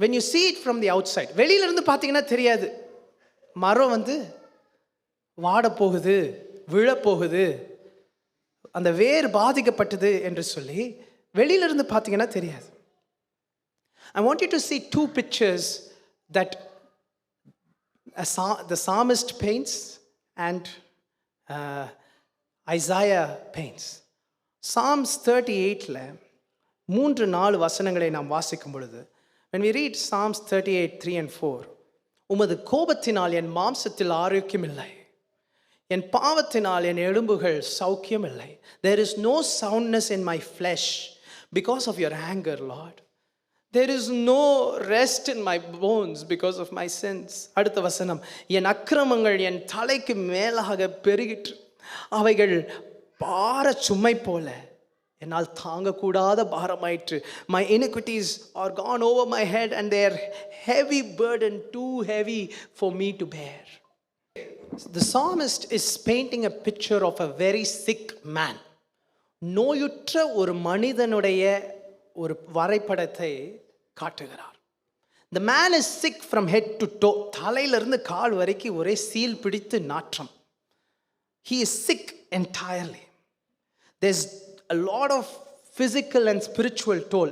when you see it from the outside. வெளியில இருந்து பார்த்தீங்கன்னா தெரியாது மரம் வந்து வாட போகுது, விழப்போகுது, அந்த வேர் பாதிக்கப்பட்டது என்று சொல்லி வெளியில இருந்து பார்த்தீங்கன்னா தெரியாது. I want you to see two pictures that the psalmist paints and Isaiah paints. Psalms 38ல 3-4 வசனங்களை நாம் வாசிக்கும் பொழுது, when we read Psalms 38:3 and 4, உமது கோபத்தினால் என் மாம்சத்தில் ஆரோக்கியம் இல்லை, என் பாவத்தினால் என் எலும்புகள் சௌக்கியம் இல்லை. There is no soundness in my flesh because of your anger, Lord. There is no rest in my bones because of my sins. அடுத்த வசனம், என் அக்கிரமங்கள் என் தலைக்கு மேலாக பெருகிற்று, அவைகள் பார சுமை போல என்னால் தாங்கக்கூடாத பாரமாயிற்று. My iniquities are gone over my head and they are heavy burden, too heavy for me to bear. The psalmist is painting a picture of a very sick man. நோயுற்ற ஒரு மனிதனுடைய ஒரு வரைபடத்தை காட்டுகிறார். The man is sick from head to toe. தலையிலிருந்து கால் வரைக்கும் ஒரே seal பிடித்து நாற்றம். He is sick entirely. There's a lot of physical and spiritual toll.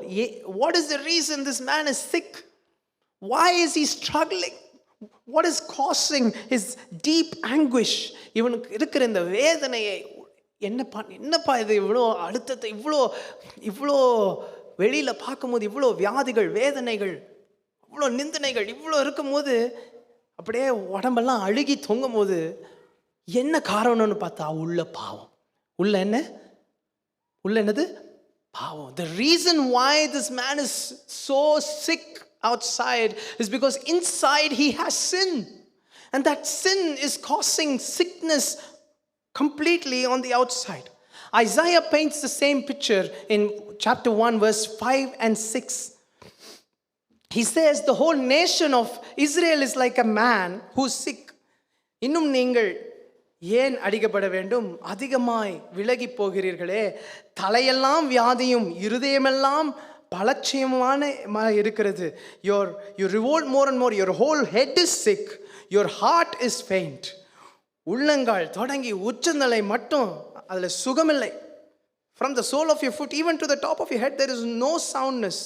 What is the reason this man is sick? Why is he struggling? What is causing his deep anguish? இவனுக்கு இருக்கிற இந்த வேதனையை என்னப்பா இது இவ்வளோ அழுத்தத்தை, இவ்வளோ வெளியில் பார்க்கும்போது இவ்வளோ வியாதிகள், வேதனைகள், இவ்வளோ நிந்தனைகள் இவ்வளோ இருக்கும்போது அப்படியே உடம்பெல்லாம் அழுகி தொங்கும் போது என்ன காரணம்னு பார்த்தா உள்ள பாவம். உள்ள என்னது? பாவம். The reason why this man is so sick outside is because inside he has sin, and that sin is causing sickness completely on the outside. Isaiah paints the same picture in chapter 1 verse 5 and 6. He says the whole nation of Israel is like a man who's sick. இன்னும் நீங்கள் ஏன் அடிக்கப்பட வேண்டும், அதிகமாய் விலகி போகிறீர்களே, தலையெல்லாம் வியாதியும் இருதயமெல்லாம் பலட்சியமான இருக்கிறது. You revolt more and more, your whole head is sick, your heart is faint. உள்ளங்கால் தொடங்கி உச்சந்தலை மட்டும் அதில் சுகமில்லை. From the sole of your foot even to the top of your head there is no soundness.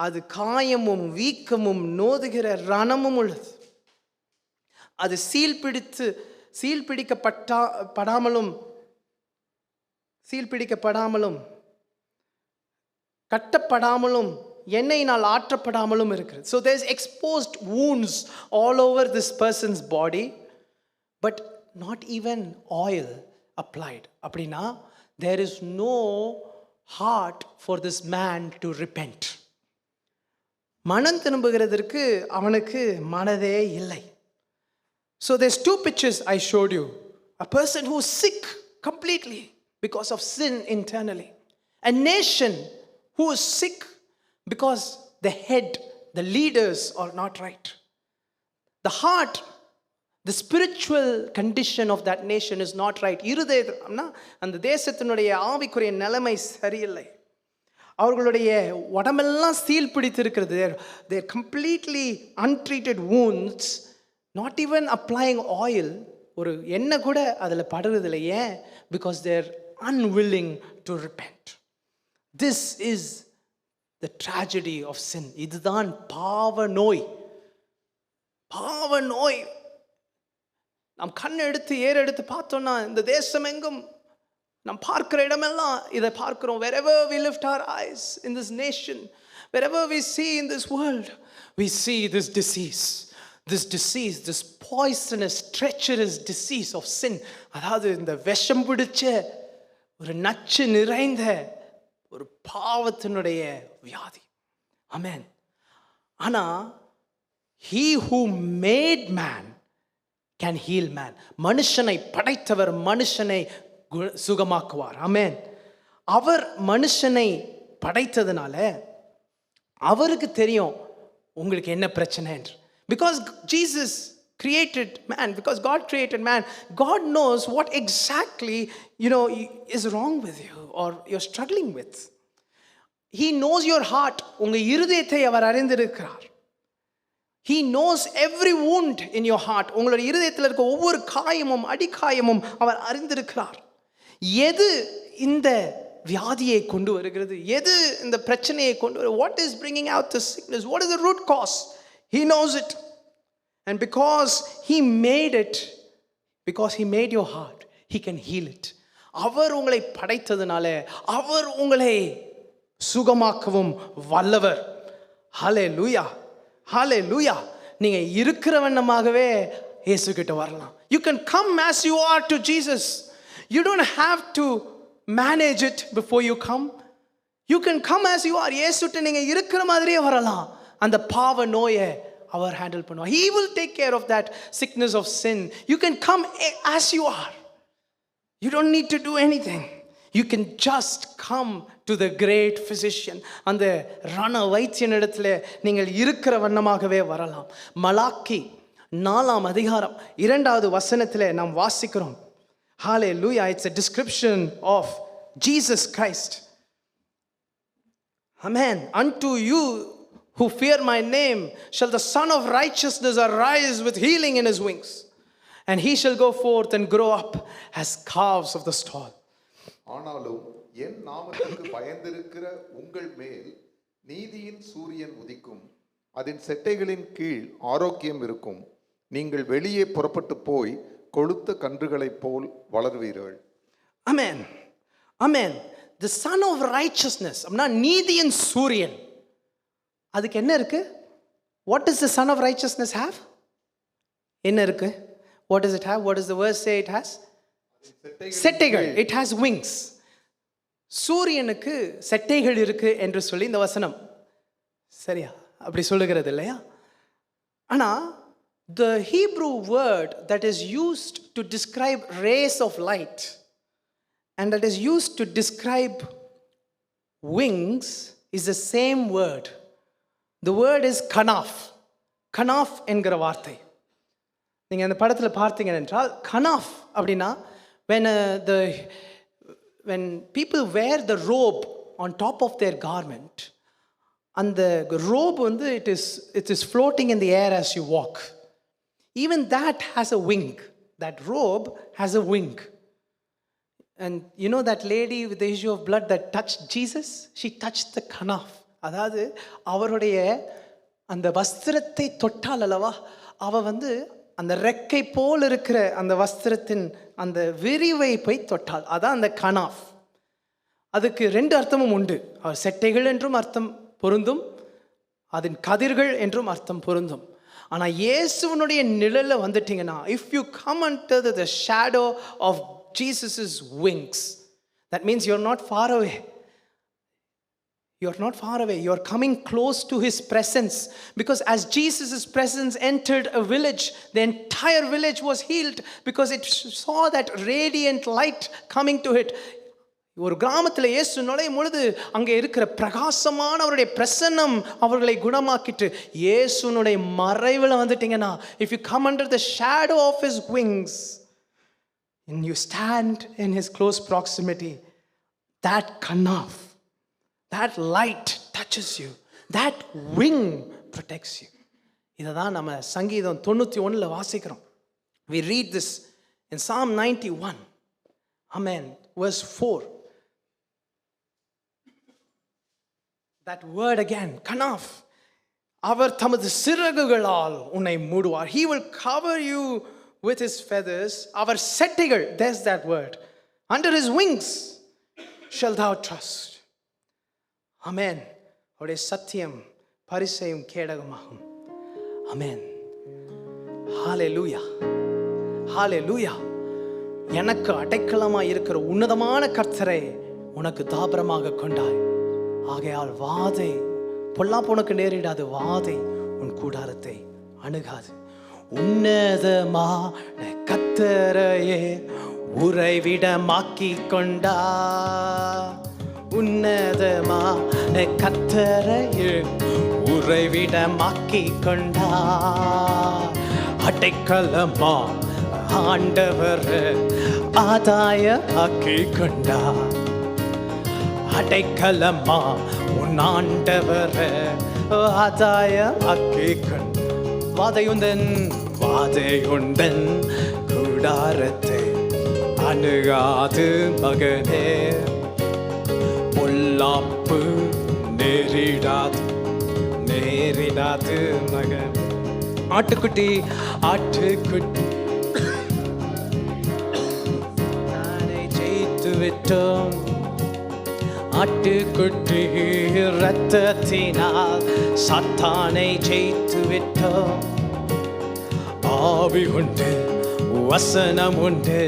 அது காயமும் வீக்கமும் நோதுகிற ரணமும் உள்ளது. அது சீல்பிடிக்கப்படாமலும் கட்டப்படாமலும் எண்ணெயினால் ஆற்றப்படாமலும் இருக்கிறது. So there's exposed wounds all over this person's body, but not even oil applied. அப்படின்னா there is no heart for this man to repent. மனம் திரும்புகிறதற்கு அவனுக்கு மனதே இல்லை. So there's two pictures I showed you. A person who's sick completely because of sin internally. A nation who is sick because the head, the leaders are not right. The heart, the spiritual condition of that nation is not right. இருதயம்னா அந்த தேசத்தினுடைய ஆவிக்குரிய நிலைமை சரியில்லை. அவர்களுடைய உடம்பெல்லாம் seal பிடித்திருக்கிறது. They're completely untreated wounds, not even applying oil. ஒரு எண்ணெய் கூட அதில் படுறதில்லை. ஏன்? Because they're unwilling to repent. This is the tragedy of sin. இதுதான் பாவ நோய். பாவ நோய். நாம் கண் எடுத்து ஏறெடுத்து பார்த்தோம்னா இந்த தேசம் எங்கும் நாம் பார்க்கிற இடமெல்லாம் இதை பார்க்கிறோம். wherever we lift our eyes in this nation, wherever we see in this world, we see this disease, this poisonous, treacherous disease of sin. அதாவது இந்த விஷம் பிடிச்ச ஒரு நச்சு நிறைந்த ஒரு பாவத்தினுடைய வியாதி. ஆமென். ஆனா he who made man can heal man. மனுஷனை படைத்தவர் மனுஷனை சுகமாக்குவார். ஆமென். அவர் மனுஷனை படைத்ததுனால அவருக்கு தெரியும் உங்களுக்கு என்ன பிரச்சனை என்று. Because Jesus created man, because God created man, God knows what exactly is wrong with you or you're struggling with. He knows your heart. உங்க இருதயத்தை அவர் அறிந்திருக்கிறார். He knows every wound in your heart. உங்களுடைய இருதயத்தில் இருக்க ஒவ்வொரு காயமும் அடிக்காயமும் அவர் அறிந்திருக்கிறார். எது இந்த வியாதியை கொண்டு வருகிறது, எது இந்த பிரச்சனையை கொண்டு வருகிறது, what is bringing out the sickness, what is the root cause, he knows it. And because he made it, because he made your heart, he can heal it. அவர் உங்களை படைத்ததுனால அவர் உங்களை சுகமாக்கவும் வல்லவர். ஹல்லேலூயா, ஹல்லேலூயா. நீங்க இருக்கிற வண்ணமாகவே இயேசு கிட்ட வரலாம். You can come as you are to Jesus. You don't have to manage it before you come. You can come as you are. இயேசுட்ட நீங்க இருக்கிற மாதிரியே வரலாம். அந்த பாவ நோயை அவர் ஹேண்டில் பண்ணுவார். He will take care of that sickness of sin. You can come as you are. You don't need to do anything. You can just come to the great physician. அந்த ரண வைத்தியனிடத்தில் நீங்கள் இருக்கிற வண்ணமாகவே வரலாம். மலாக்கி 4ஆம் அதிகாரம் 2வது வசனத்தில் நாம் வாசிக்கிறோம். Hallelujah. It's a description of Jesus Christ. Amen. Unto you who fear my name shall the Son of Righteousness arise with healing in his wings, and he shall go forth and grow up as calves of the stall. ஆனாலும் என் நாமத்துக்கு பயந்திருக்கிற உங்கள் மேல் நீதியின் சூரியன் உதிக்கும், அதன் செட்டைகளின் கீழ் ஆரோக்கியம் இருக்கும். நீங்கள் வெளியே புறப்பட்டு போய் கொழுத்த கன்றுகளைப் போல் வளர்வீர்கள். Amen. Amen. The Son of Righteousness, அப்படின்னா நீதியின் சூரியன். அதுக்கு என்ன இருக்கு? What does the Son of Righteousness have? என்ன இருக்கு? What does it have? What does the verse say it has? செட்டைகள். It has wings. சூரியனுக்கு செட்டைகள் இருக்கு என்று சொல்லி இந்த வசனம் சரியா அப்படி சொல்லுகிறது இல்லையா? ஆனா the Hebrew word that is used to describe rays of light and that is used to describe wings is the same word. The word is kanaf. Kanaf என்கிற வார்த்தை. நீங்க அந்த படத்தில் பார்த்தீங்க என்றால் kanaf அப்படின்னா when people wear the robe on top of their garment, and the robe வந்து it is floating in the air as you walk. Even that has a wing. That robe has a wing. And you know that lady with the issue of blood that touched Jesus? She touched the kanaf. அதாவது அவருடைய அந்த வஸ்திரத்தை தொட்டால் அல்லவா, அவ வந்து அந்த ரெக்கை போல் இருக்கிற அந்த வஸ்திரத்தின் அந்த விரிவை போய் தொட்டால், அதான் அந்த கனாஃப். அதுக்கு 2 அர்த்தமும் உண்டு. அவர் செட்டைகள் என்றும் அர்த்தம் பொருந்தும், அதன் கதிர்கள் என்றும் அர்த்தம் பொருந்தும். ஆனால் இயேசுவனுடைய நிழலில் வந்துட்டீங்கன்னா, if you come under the shadow of Jesus' wings, that means you're not far away. You're not far away. You're coming close to his presence. Because as Jesus' presence entered a village, the entire village was healed because it saw that radiant light coming to it. ஒரு கிராமத்தில் இயேசு நுழையும் பொழுது அங்கே இருக்கிற பிரகாசமான அவருடைய பிரசன்னம் அவர்களை குணமாக்கிட்டு, இயேசுனுடைய மறைவில் வந்துட்டீங்கன்னா, if you come under the shadow of his wings and you stand in his close proximity, that kanaf, that light touches you, that wing protects you. இதை தான் நம்ம சங்கீதம் 91 வாசிக்கிறோம். We read this in Psalm 91. Amen. Verse 4. That word again, kanaf. அவர் தமது சிறகுகளால் உன்னை மூடுவார். He will cover you with his feathers. Our செட்டைகள், there's that word. Under his wings shall thou trust. Amen. அவருடைய சத்தியம் பரிசையும் கேடகமாகும். Amen. Hallelujah. Hallelujah. எனக்கு அடைக்கலமாய் இருக்கிற உன்னதமான கர்த்தரை உனக்கு தாபரமாக கொண்டாய். ஆகையால் வாதை பொல்லாப்பு உனக்கு நேரிடாது, வாதை உன் கூடாரத்தை அணுகாது. உன்னதமான கர்த்தரையே உறைவிடமாக்கி கொண்டா. உன்னதமான கர்த்தரையே உறைவிடமாக்கி கொண்டா. அடைக்கலமா ஆண்டவர் ஆதாய ஆக்கி கொண்டா. அடைக்கலமா உன் ஆண்டவர் ஆதாய ஆக்கி கொண்டா. வாதையுண்டன் கூடாரத்தை அணுகாது மகனே. பொல்லாப்பு நேரிடாது மகன். ஆட்டுக்குட்டி நானே ஜெயித்து விட்டோம். ஆட்டுக்குட்டி இரத்தத்தினால் சாத்தானை ஜெயித்து விட்டோம். ஆவி உண்டு, வசனம் உண்டு,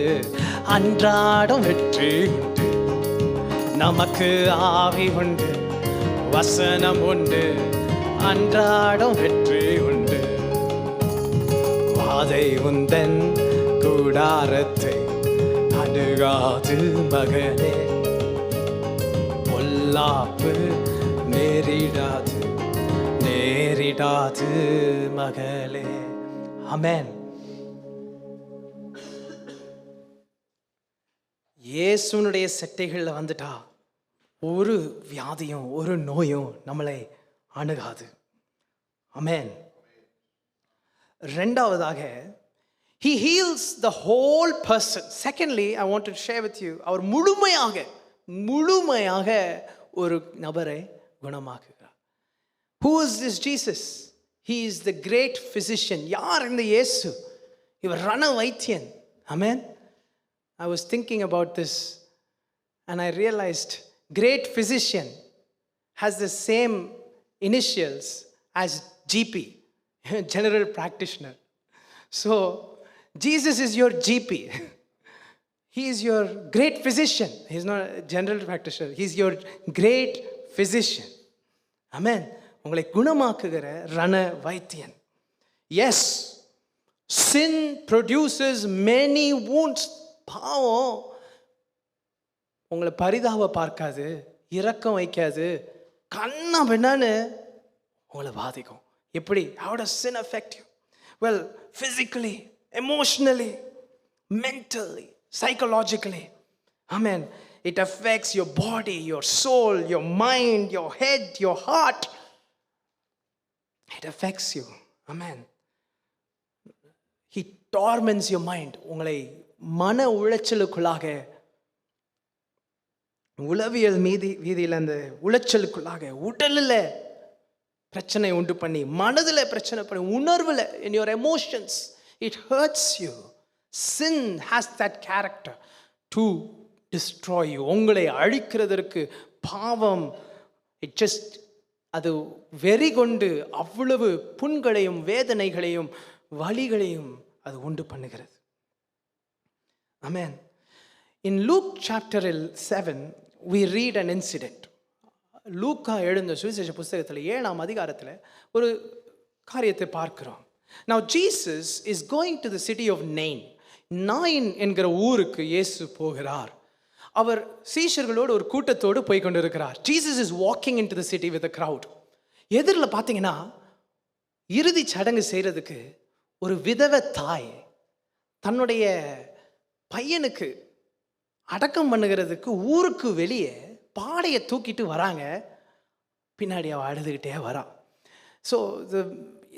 அன்றாடம் வெற்றி உண்டு. நமக்கு ஆவி உண்டு, வசனம் உண்டு, அன்றாடம் வெற்றி உண்டு. வாதை உந்தன் கூடாரத்தை அணுகாது மகனே. பொல்லாப்பு நேரிடாது மகளே. ஆமென். இயேசுனுடைய செட்டைகளில் வந்துட்டா ஒரு வியாதியும் ஒரு நோயும் நம்மளை அணுகாது. ஆமென். ரெண்டாவதாக, he heals the whole person. Secondly, I want to share with you, அவர் முழுமையாக ஒரு நபரை குணமாக்குகிறார். Who is this Jesus? He is the great physician. யார் இந்த இயேசு? இவர் ரண வைத்தியன். Amen. I was thinking about this and I realized great physician has the same initials as GP, general practitioner. So Jesus is your GP. He is your great physician. He is not a general practitioner. He is your great physician. Amen. உங்களை குணமாக்குகிற ரண வைத்தியன். Yes, sin produces many wounds. பாவம் உங்களை பரிதாப பார்க்காது, இரக்கம் வைக்காது, கண்ணா பின்னான்னு உங்களை பாதிக்கும். எப்படி? How does sin affect you? Well, physically, emotionally, mentally, psychologically. Amen. It affects your body, your soul, your mind, your head, your heart. It affects you. Amen. He torments your mind. உங்களை மன உளைச்சலுக்குள்ளாக, உளவியல் வீதியில் அந்த உளைச்சலுக்குள்ளாக உடலில் பிரச்சனை உண்டு பண்ணி, மனதில் பிரச்சனை பண்ணி, உணர்வில், in your emotions, it hurts you. Sin has that character to destroy you. உங்களை அழிக்கிறதற்கு பாவம் அது வெறி கொண்டு அவ்வளவு புண்களையும் வேதனைகளையும் வலிகளையும் அது உண்டு பண்ணுகிறது. Amen. In Luke chapter 7 we read an incident. லூக்கா எழுந்த சுவிசேஷ புஸ்தகத்தில் 7ஆம் அதிகாரத்தில் ஒரு காரியத்தை பார்க்கிறோம். Now Jesus is going to the city of Nain. நாயின் என்கிற ஊருக்கு இயேசு போகிறார். அவர் சீஷர்களோடு ஒரு கூட்டத்தோடு போய் கொண்டிருக்கிறார். Jesus is walking into the city with a crowd. எதிரில் பார்த்தீங்கன்னா இறுதி சடங்கு செய்கிறதுக்கு ஒரு விதவை தாய் தன்னுடைய பையனுக்கு அடக்கம் பண்ணுகிறதுக்கு ஊருக்கு வெளியே பாடையை தூக்கிட்டு வராங்க. பின்னாடி அவள் அழுதுகிட்டே வரா. So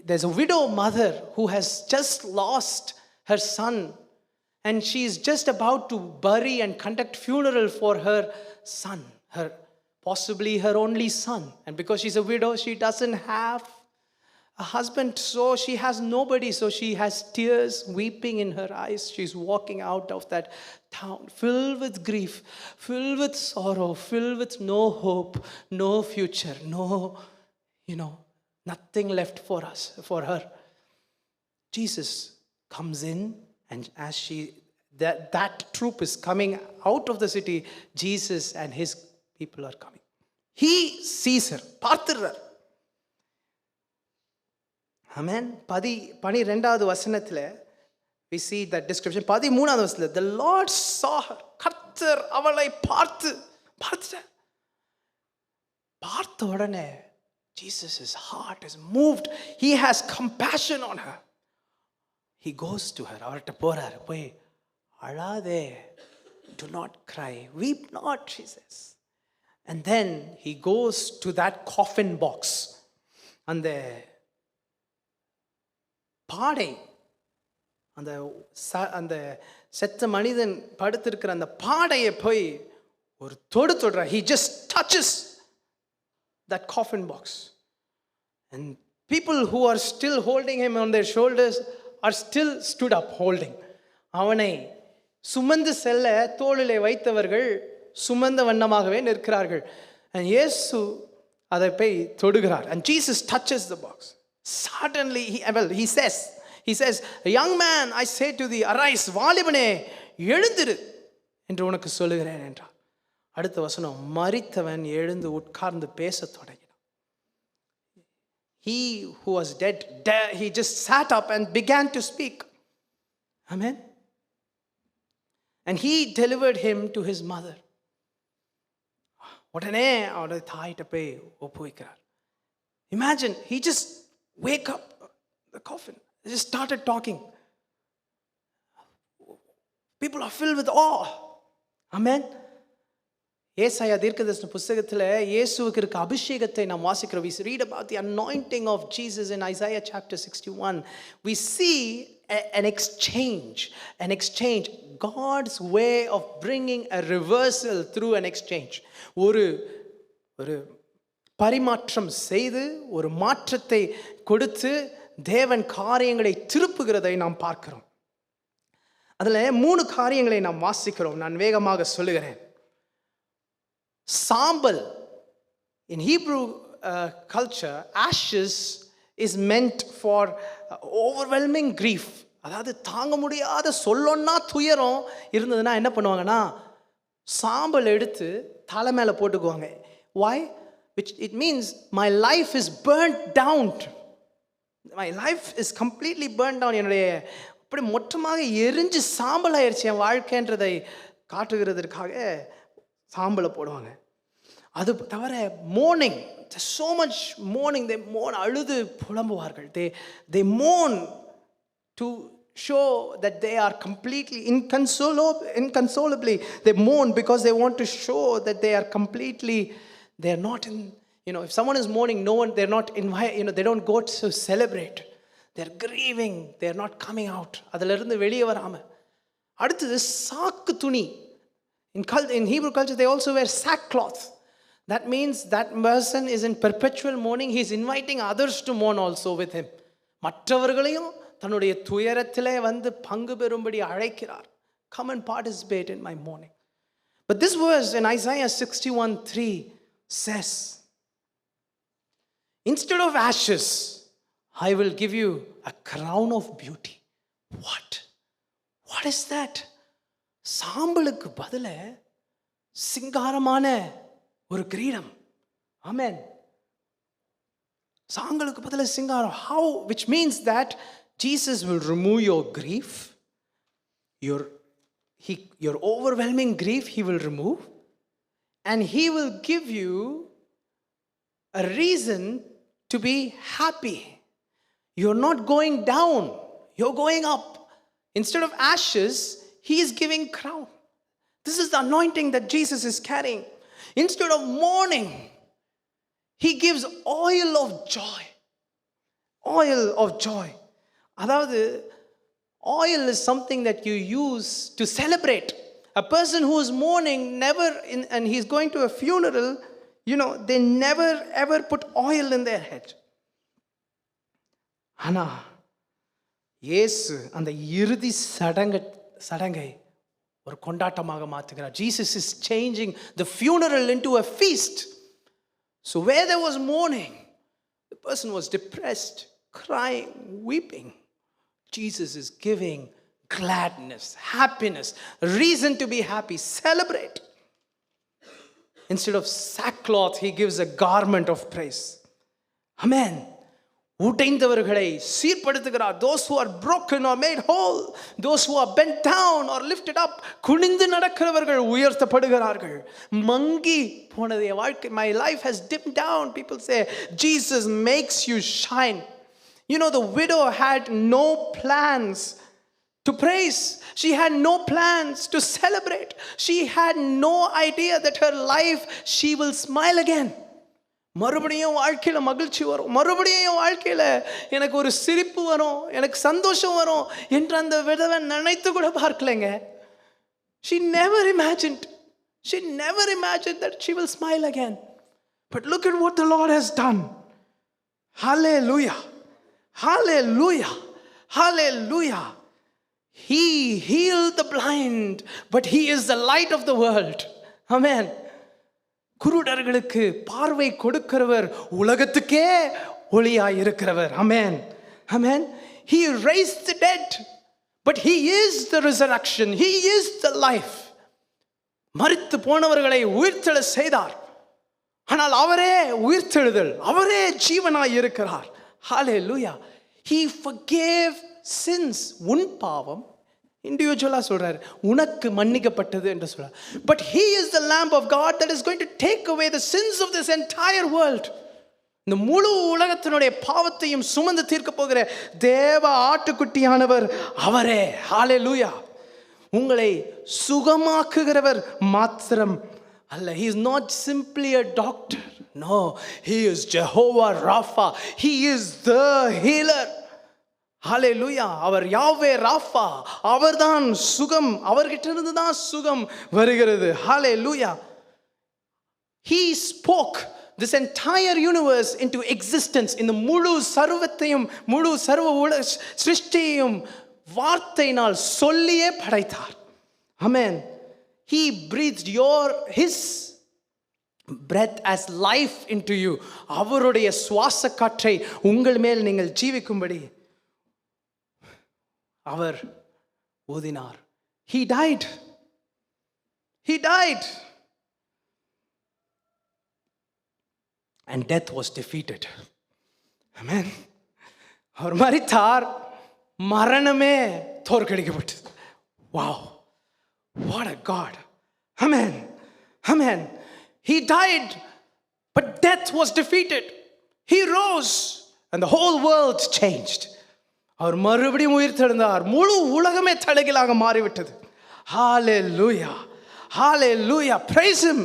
there's a widow mother who has just lost her son and she is just about to bury and conduct funeral for her son, her possibly her only son. And because she's a widow, she doesn't have a husband, so she has nobody. So she has tears weeping in her eyes. She's walking out of that town filled with grief, filled with sorrow, filled with no hope, no future, no, nothing left for her. Jesus comes in, and as that troop is coming out of the city, Jesus and his people are coming. He sees her, பார்த்துறார். Amen. 12வது வசனத்துல we see that description. 13வது வசனத்துல the Lord saw her. கர்த்தர் அவளை பார்த்த உடனே Jesus' heart is moved. He has compassion on her. He goes to her. அவர்கிட்ட போறார். போய் அழாதே, do not cry, weep not, she says. And then he goes to that coffin box. அந்த பாடை, அந்த செத்த மனிதன் படுத்திருக்கிற அந்த பாடையை போய் ஒரு தொடுறார். He just touches that coffin box. And people who are still holding him on their shoulders are still stood up holding. அவனை சுமந்து செல்ல தோளிலே வைத்தவர்கள் சுமந்த வண்ணமாகவே நிற்கிறார்கள். And இயேசு அதை போய் தொடுகிறார். And Jesus touches the box. Suddenly he says, young man, I say to thee, arise, வாலிபனே எழுந்திரு என்று உனக்கு சொல்லுகிறேன் என்றார். அடுத்த வசனம், மரித்தவன் எழுந்து உட்கார்ந்து பேசத் தொடங்கினான். He who was dead, he just sat up and began to speak. Amen. And he delivered him to his mother. உடனே அவருடைய தாயிட்ட போய் ஒப்புவிக்கிறார். Imagine, he just wake up the coffin. They just started talking. People are filled with awe. Amen. ஏசாயா தீர்க்கதரிசன புத்தகத்தில் இயேசுவுக்கு இருக்க அபிஷேகத்தை நாம் வாசிக்கிறோம். We read about the anointing of Jesus in Isaiah chapter 61. We see an exchange. God's way of bringing a reversal through an exchange. ஒரு பரிமாற்றம் செய்து, ஒரு மாற்றத்தை கொடுத்து தேவன் காரியங்களை திருப்புகிறதை நாம் பார்க்கிறோம். அதில் 3 காரியங்களை நாம் வாசிக்கிறோம். நான் வேகமாக சொல்லுகிறேன். சாம்பல், in Hebrew culture, ashes is meant for overwhelming grief. அதாவது தாங்க முடியாத சொல்லொன்னா துயரம் இருந்ததுன்னா என்ன பண்ணுவாங்கன்னா சாம்பல் எடுத்து தலை மேலே போட்டுக்குவாங்க. Why? It means my life is burnt down. My life is completely burnt down. என்னுடைய அப்படி மொத்தமாக எரிஞ்சு சாம்பல் ஆயிடுச்சு என் வாழ்க்கைன்றதை காட்டுகிறதற்காக சாம்பலை போடுவாங்க. அது தவிர mourning, there's so much mourning. They mourn, அழுது புலம்புவார்கள். They mourn to show that they are completely inconsolably. They mourn because they want to show that they are completely, they are not in, if someone is mourning, they're not invited, they don't go to celebrate. They're grieving, they're not coming out. அதிலிருந்து வெளியே வராம. அடுத்தது சாக்கு துணி. In Hebrew culture, they also wear sackcloth. That means that person is in perpetual mourning. He is inviting others to mourn also with him. மற்றவர்களையும் தன்னுடைய துயரத்திலே வந்து பங்கு பெறும்படி அழைக்கிறார். Come and participate in my mourning. But this verse in Isaiah 61:3 says, instead of ashes, I will give you a crown of beauty. What is that? சாம்பலுக்கு பதில சிங்காரமான ஒரு கிரீடம். ஆமென். சாம்பலுக்கு பதில சிங்காரம். How? Which means that Jesus will remove your grief, your overwhelming grief he will remove, and he will give you a reason to be happy. You're not going down, you're going up. Instead of ashes, he is giving crown. This is the anointing that Jesus is carrying. Instead of mourning, he gives oil of joy. Oil of joy. அதாவது oil is something that you use to celebrate. A person who is mourning and he's going to a funeral, they never ever put oil in their head. ஆனா இயேசு அந்த இறுதி சடங்கை ஒரு கொண்டாட்டமாக மாற்றுகிறார். Jesus is changing the funeral into a feast. So where there was mourning, the person was depressed, crying, weeping. Jesus is giving gladness, happiness, reason to be happy, celebrate. Instead of sackcloth, he gives a garment of praise. Amen. உடைந்தவர்களை சீர்படுத்துகிறார். Those who are broken or made whole, those who are bent down or lifted up, குனிந்து நடக்கிறவர்கள் உயர்த்தப்படுகிறார்கள். மங்கி போனதே வாழ்க்கை, my life has dipped down, people say Jesus makes you shine. The widow had no plans to praise. She had no plans to celebrate. She had no idea that her life she will smile again. மறுபடியும் வாழ்க்கையில மகிழ்ச்சி வரும், மறுபடியும் வாழ்க்கையில எனக்கு ஒரு சிரிப்பு வரும், எனக்கு சந்தோஷம் வரும் என்று அந்த விதவை நினைத்து கூட பார்க்கலைங்க. She never imagined that she will smile again. But look at what the Lord has done. Hallelujah, hallelujah, hallelujah. He healed the blind, but he is the light of the world. Amen. குருடர்களுக்கு பார்வை கொடுக்கிறவர், உலகத்துக்கே ஒளியாய் இருக்கிறவர். Amen, amen. He raised the dead, but he is the resurrection, he is the life. மரித்து போனவர்களை உயிர்த்தெழ செய்தார். ஆனால் அவரே உயிர்த்தெழுதல், அவரே ஜீவனாய் இருக்கிறார். Hallelujah. He forgave sins. உன் பாவம் இண்டிவிஜுவலா சொல்றாரு, உனக்கு மன்னிக்கப்பட்டது என்று சொல்றார். But he is the lamb of God that is going to take away the sins of this entire world. இந்த முழு உலகத்தினுடைய பாவத்தையும் சுமந்து தீர்க்க போகிற தேவ ஆட்டுக்குட்டியானவர் அவரே. ஹalleluya. உங்களை சுகமாக்குகிறவர் மாத்திரம் அல்ல. He is not simply a doctor. No, he is Jehovah Rapha. He is the healer. ஹalleluya. அவர் யாவே ராஃபா, அவர்தான் சுகம், அவர்கிட்ட இருந்து தான் சுகம் வருகிறது. ஹalleluya. He spoke this entire universe into existence. இந்த முழு சர்வத்தையும், முழு சர்வ சிருஷ்டியையும் வார்த்தையினால் சொல்லியே படைத்தார். Amen. He breathed his breath as life into you. அவருடைய சுவாச காற்றை உங்கள் மேல் நீங்கள் ஜீவிக்கும்படி அவர் ஊதினார். He died. And death was defeated. Amen. அவர் மரித்தார், மரணமே தோற்கடிக்கப்பட்டது. Wow, what a God. Amen, amen. He died, but death was defeated. He rose and the whole world changed. அவர் மறுபடியும் உயிர்த்தெழுந்தார், முழு உலகமே தலைகீழாக மாறிவிட்டது. Hallelujah, hallelujah. Praise him.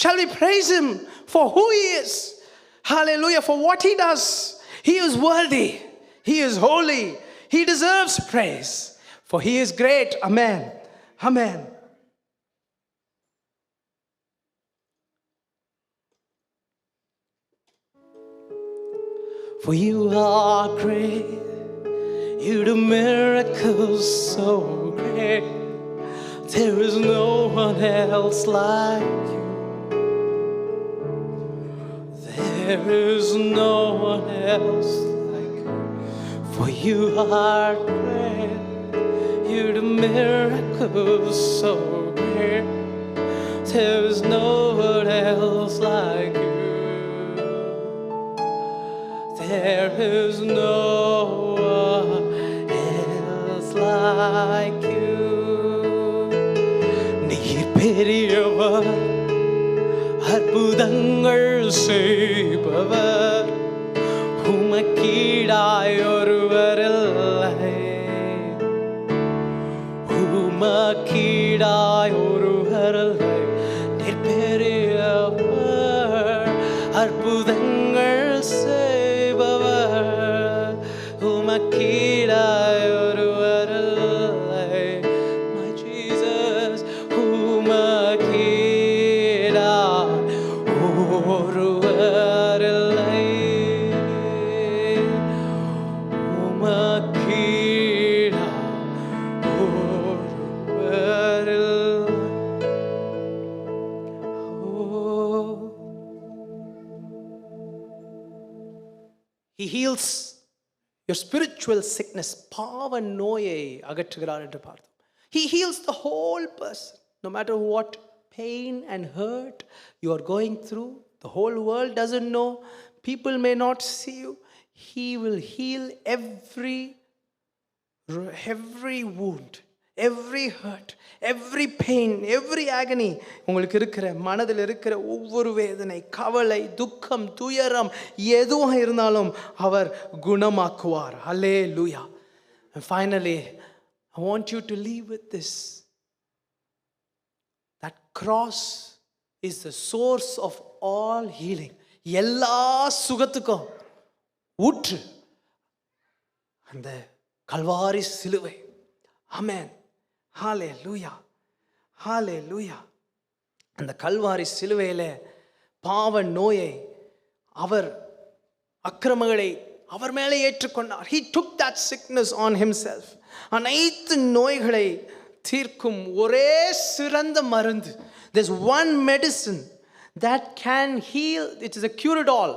Shall we praise him for who he is? Hallelujah, for what he does. He is worthy, he is holy, he deserves praise, for he is great. Amen, amen. For you are great, you do miracles so great. There is no one else like you. There is no one else like you. For you are great, you do miracles so great. There is no one else like you. There is no one else like you. நீர் பெரியவர், அற்புதங்கள் செய்பவர், உமக்கீடாய் ஒருவரில்லை, உமக்கீடாய் ஒருவரில்லை. நீர் பெரியவர், அற்புதங்கள் செய்பவர், உமக்கீடாய் ஒருவரில்லை. My Jesus, உமக்கீடாய் He heals your spiritual sickness. பாவ நோயை அகற்றுகிறார் என்று பார்த்தோம். He heals the whole person. No matter what pain and hurt you are going through, the whole world doesn't know, people may not see you, He will heal every wound, every hurt, every pain, every agony. உங்களுக்கு இருக்கிற மனதில் இருக்கிற ஒவ்வொரு வேதனை, கவலை, துக்கம், துயரம் எதுவாக இருந்தாலும் அவர் குணமாக்குவார். Hallelujah. And finally, I want you to leave with this. That cross is the source of all healing. எல்லா சுகத்துக்கும் ஊற்று அந்த கல்வாரி சிலுவை. ஆமென். ஹalleluya. ஹalleluya. அந்த கல்வாரி சிலுவையிலே பாவ நோயை அவர் அக்கிரமங்களை அவர் மேலே ஏற்றுக்கொண்டார். He took that sickness on himself. அனைத்து நோய்களை தீர்க்கும் ஒரே சிறந்த மருந்து. There's one medicine that can heal. It is a cure-it-all.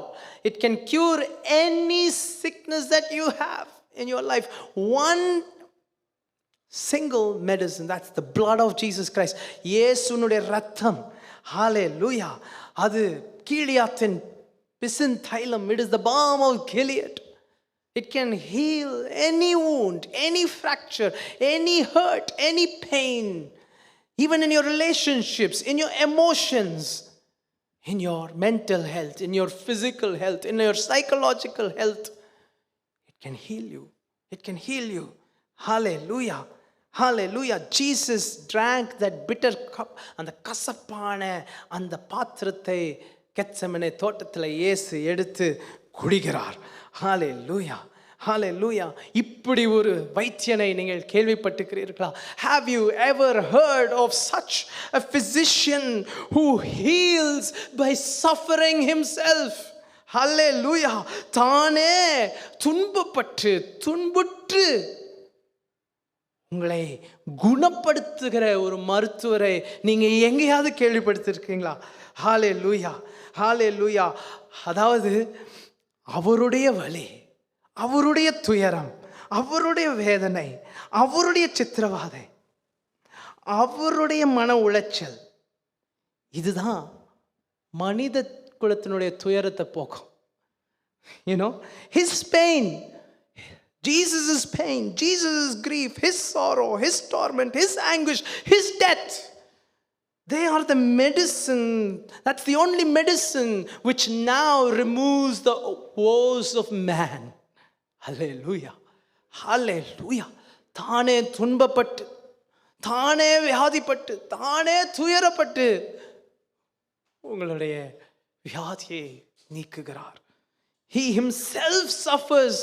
It can cure any sickness that you have in your life. One single medicine, that's the blood of Jesus Christ. இயேசுனுடைய இரத்தம். Hallelujah. அது கீலியாத்தின் பிசின் தைலம். It is the balm of Gilead. It can heal any wound, any fracture, any hurt, any pain, even in your relationships, in your emotions, in your mental health, in your physical health, in your psychological health. It can heal you. It can heal you. Hallelujah. Hallelujah. Jesus drank that bitter cup. அந்த கசப்பான அந்த பாத்திரத்தை Gethsemane தோட்டத்தில் இயேசு எடுத்து குடிக்கிறார். Hallelujah. Hallelujah. இப்படி ஒரு வைத்தியனை நீங்கள் கேள்விப்பட்டிருக்கிறீர்களா? Have you ever heard of such a physician who heals by suffering himself? Hallelujah. தானே துன்புற்று உங்களை குணப்படுத்துகிற ஒரு மருத்துவரை நீங்க எங்கேயாவது கேள்விப்படுத்திருக்கீங்களா? ஹalleluya. ஹalleluya. அதாவது அவருடைய வலி, அவருடைய துயரம், அவருடைய வேதனை, அவருடைய சித்திரவாதை, அவருடைய மன உளைச்சல், இதுதான் மனித குலத்தினுடைய துயரத்தை போக்கும். You know, his pain, Jesus' pain, Jesus' grief, his sorrow, his torment, his anguish, his death, they are the medicine. That's the only medicine which now removes the woes of man. Hallelujah. Hallelujah. தானே துன்பப்பட்டு, தானே வியாதிப்பட்டு, தானே துயரப்பட்டு உங்களுடைய வியாதியை நீக்குகிறார். He himself suffers.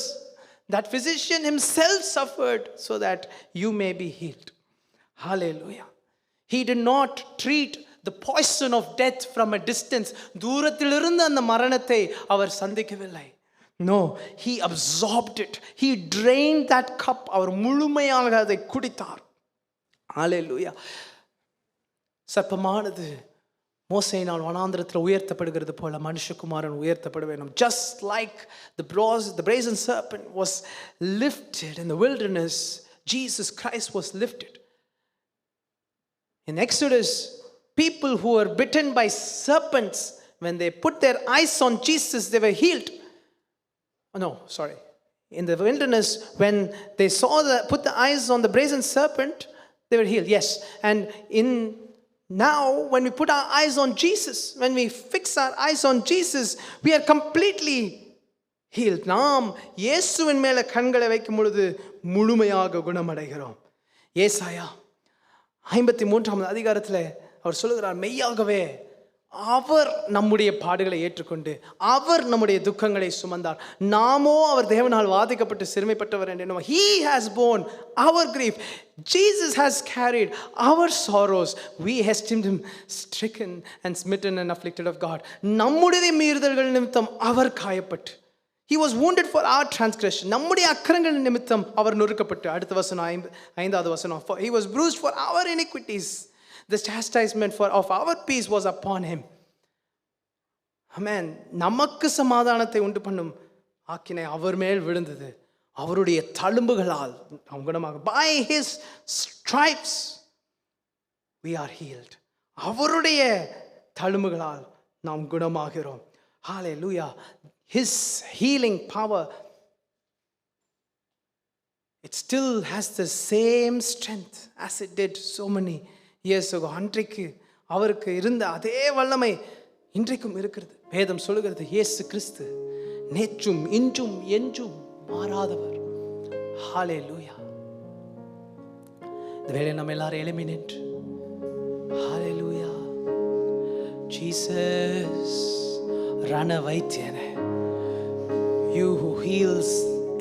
That physician himself suffered so that you may be healed. Hallelujah. He did not treat the poison of death from a distance. தூரத்திலிருந்து அந்த மரணத்தை அவர் சந்திக்கவில்லை. No, he absorbed it. He drained that cup. அவர் முழுமையாக அதை குடித்தார். Hallelujah. சர்ப்பமானது மோசேயினால் வனாந்திரத்தில் உயர்த்தப்படுகிறது போல மனுஷகுமாரன் உயர்த்தப்பட வேண்டும். Just like the brazen serpent was lifted in the wilderness, Jesus Christ was lifted. In Exodus, people who were bitten by serpents, when they put their eyes on Jesus, they were healed. In the wilderness, when they put the eyes on the brazen serpent, they were healed. Yes. And now, when we put our eyes on Jesus, when we fix our eyes on Jesus, we are completely healed. நாம் இயேசுவின் மேல கண்களை வைக்கும் பொழுது முழுமையாக குணமடைகிறோம். ஏசாயா 53 அதிகாரத்தில் அவர் சொல்லுகிறார், மெய்யாகவே அவர் நம்முடைய பாடுகளை ஏற்றுக்கொண்டு அவர் நம்முடைய துக்கங்களை சுமந்தார். நாமோ அவர் தேவனால் வாதிக்கப்பட்டு சிறுமைப்பட்டவர் என்று. He has borne our grief. Jesus has carried our sorrows. We esteemed him stricken and smitten and afflicted of God. நம்முடைய மீறுதல்கள் நிமித்தம் அவர் காயப்பட்டு. He was wounded for our transgression. நம்முடைய அக்கிரமங்கள் நிமித்தம் அவர் நொறுக்கப்பட்டு. அடுத்த வசனம் 5வது வசனம். He was bruised for our iniquities. The chastisement of our peace was upon him. Amen. நமக்கு சமாதானத்தை உண்டு பண்ணும் ஆக்கினை அவர் மேல் விழுந்தது. அவருடைய தழும்புகளால் நாம் குணமாக. By his stripes we are healed. அவருடைய தழும்புகளால் நாம் குணமாகிறோம். Hallelujah. His healing power, it still has the same strength as it did so many years ago. அன்றைக்கு அவருக்கு இருந்த அதே வல்லமை இன்றைக்கும் இருக்கிறது. வேதம் சொல்லுகிறது, இயேசு கிறிஸ்து நேற்றும் இன்றும் என்றும் மாறாதவர். ஹalleluya. இந்த வேளை நம்ம எல்லாரும் எழும்பி நின்று ஹalleluya. Jesus ரண வைத்தியனே, you who heals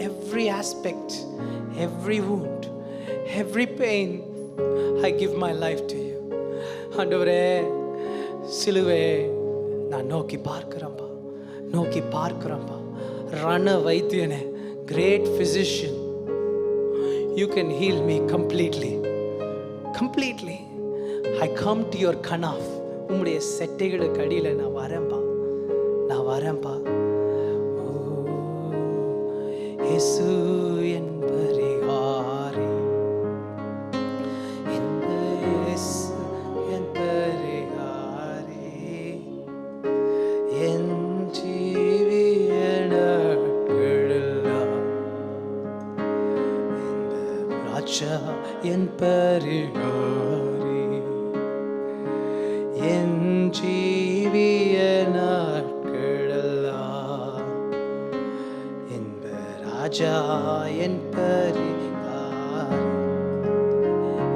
every aspect, every wound, every pain, I give my life to you. ஆண்டவரே, சிலுவை நான் நோக்கி பார்க்கிறேன்பா, நோக்கி பார்க்கிறேன்பா. ரண வைத்தியனே, great physician, you can heal me completely. Completely. I come to your kanaf. உம்முடைய செட்டைகளுக்கு அடியில் நான் வரேன்பா, நான் வரேன்பா. ஓ இயேசு என் பரிகாரி, இந்த இயேசு என் பரிகாரி, என் ஜீவிய நாட்களெல்லாம் இந்த ராஜா என் பரிகாரி, என் ஜீவிய நாட்களெல்லாம் இந்த ராஜா என் பரிகாரி.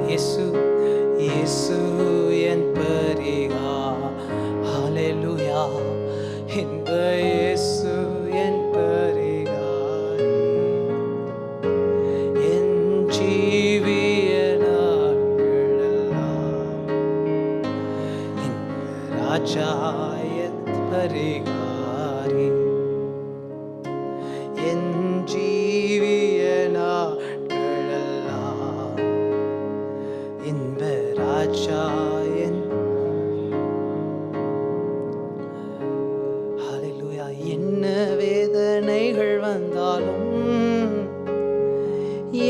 இயேசு இயேசு என் பரிகாரி. ஹalleluya. இந்த இயேசு என் பரிகாரி, என் ஜீவிய நாட்களெல்லாம் இந்த ராஜா என் பரிகாரி, என் ஜீவிய நாட்களெல்லாம் இந்த ராஜா என். ஹalleluya. என்ன வேதனைகள் வந்தாலும்,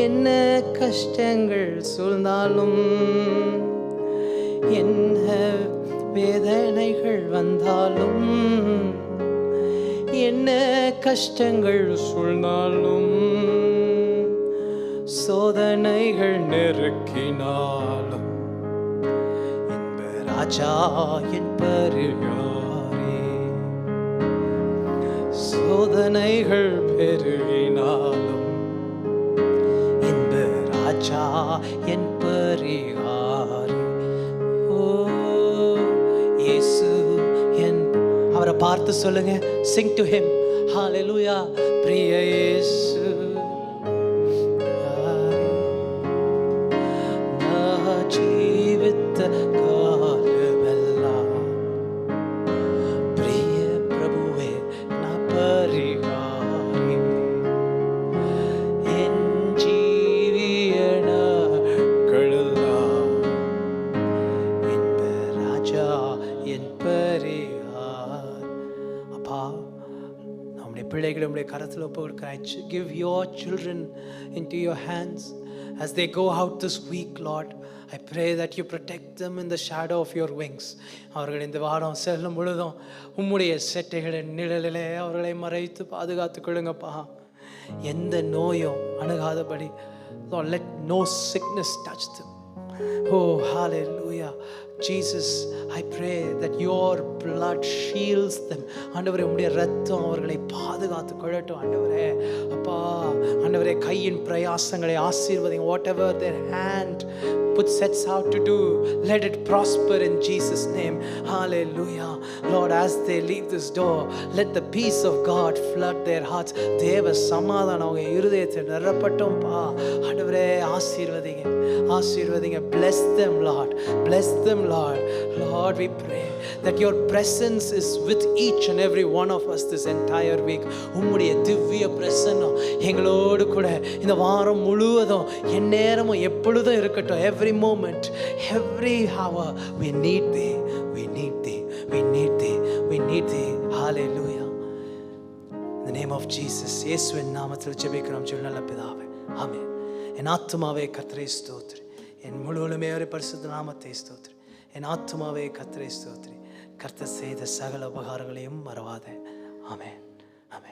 என்ன கஷ்டங்கள் சூழ்ந்தாலும், என்ன வேதனைகள் வந்தாலும், என்ன கஷ்டங்கள் சூழ்ந்தாலும், சோதனைகள் நெருக்கினாலும், இந்த ராஜா என் பரிகாரி. சோதனைகள் பெருகினாலும், இந்த ராஜா என் பரிகாரி. ஓ இயேசு என். அவரை பார்த்து சொல்லுங்க, sing to him. hallelujah. பிரிய இயேசு, நான் ஜீவித்த காலமெல்லாம் பிரிய பிரபுவே நான் பரிகாரி, என் ஜீவிய நாட்களெல்லாம் இந்த ராஜா என் பரிகாரி. அப்பா, நம்முடைய பிள்ளைகளை உம்முடைய கரத்தில் ஒப்பு கொடுக்கிறேன். Give your children into your hands as they go out this week, Lord. I pray that you protect them in the shadow of your wings. அவர்கள் இந்த வாரம் செல்லும் பொழுதும் உம்முடைய செட்டைகளின் நிழலிலே அவர்களை மறைத்து பாதுகாத்து கொள்ளுங்கப்பா. எந்த நோயும் அணுகாதபடி, Lord, let no sickness touch them. Oh, hallelujah. Jesus, I pray that your blood shields them. ஆண்டவரே, உம்முடைய இரத்தம் அவர்களை பாதுகாத்து கொள்ளட்டும். ஆண்டவரே, அப்பா, ஆண்டவரே, கையின் பிரயாசங்களை ஆசீர்வதிங்க. whatever their hand sets out to do, let it prosper in Jesus name. Hallelujah. Lord, as they leave this door, let the peace of God flood their hearts. தேவ சமாதானம் அவங்க இருதயத்தில் நிரப்பட்டும் பா. ஆண்டவரே, ஆசீர்வதிங்க, ஆசீர்வதிங்க. bless them, Lord, bless them, Lord. Lord, we pray that your presence is with each and every one of us this entire week. உம்முடைய திவ்ய பிரசன்னம் எங்களோடு கூட இந்த வாரம் முழுவதும் எந்நேரமும் எப்பொழுதும் இருக்கட்டும். every moment, every hour, we need thee, we need thee, we need thee, we need thee. Hallelujah. In the name name of Jesus, இயேசுவின் நாமத்தில் ஜெபிக்கிறோம் ஜெபம் நல்ல பிதாவே, ஆமென். என் ஆத்துமாவே கர்த்தரை ஸ்தோத்திரி, என் முழுவதுமே ஒரு பரிசுத்த நாமத்தை ஸ்தோத்திரி. என் ஆத்துமாவே கர்த்தரை ஸ்தோத்திரி, கர்த்தர் செய்த சகல உபகாரங்களையும் மறவாதே. ஆமென், ஆமென்.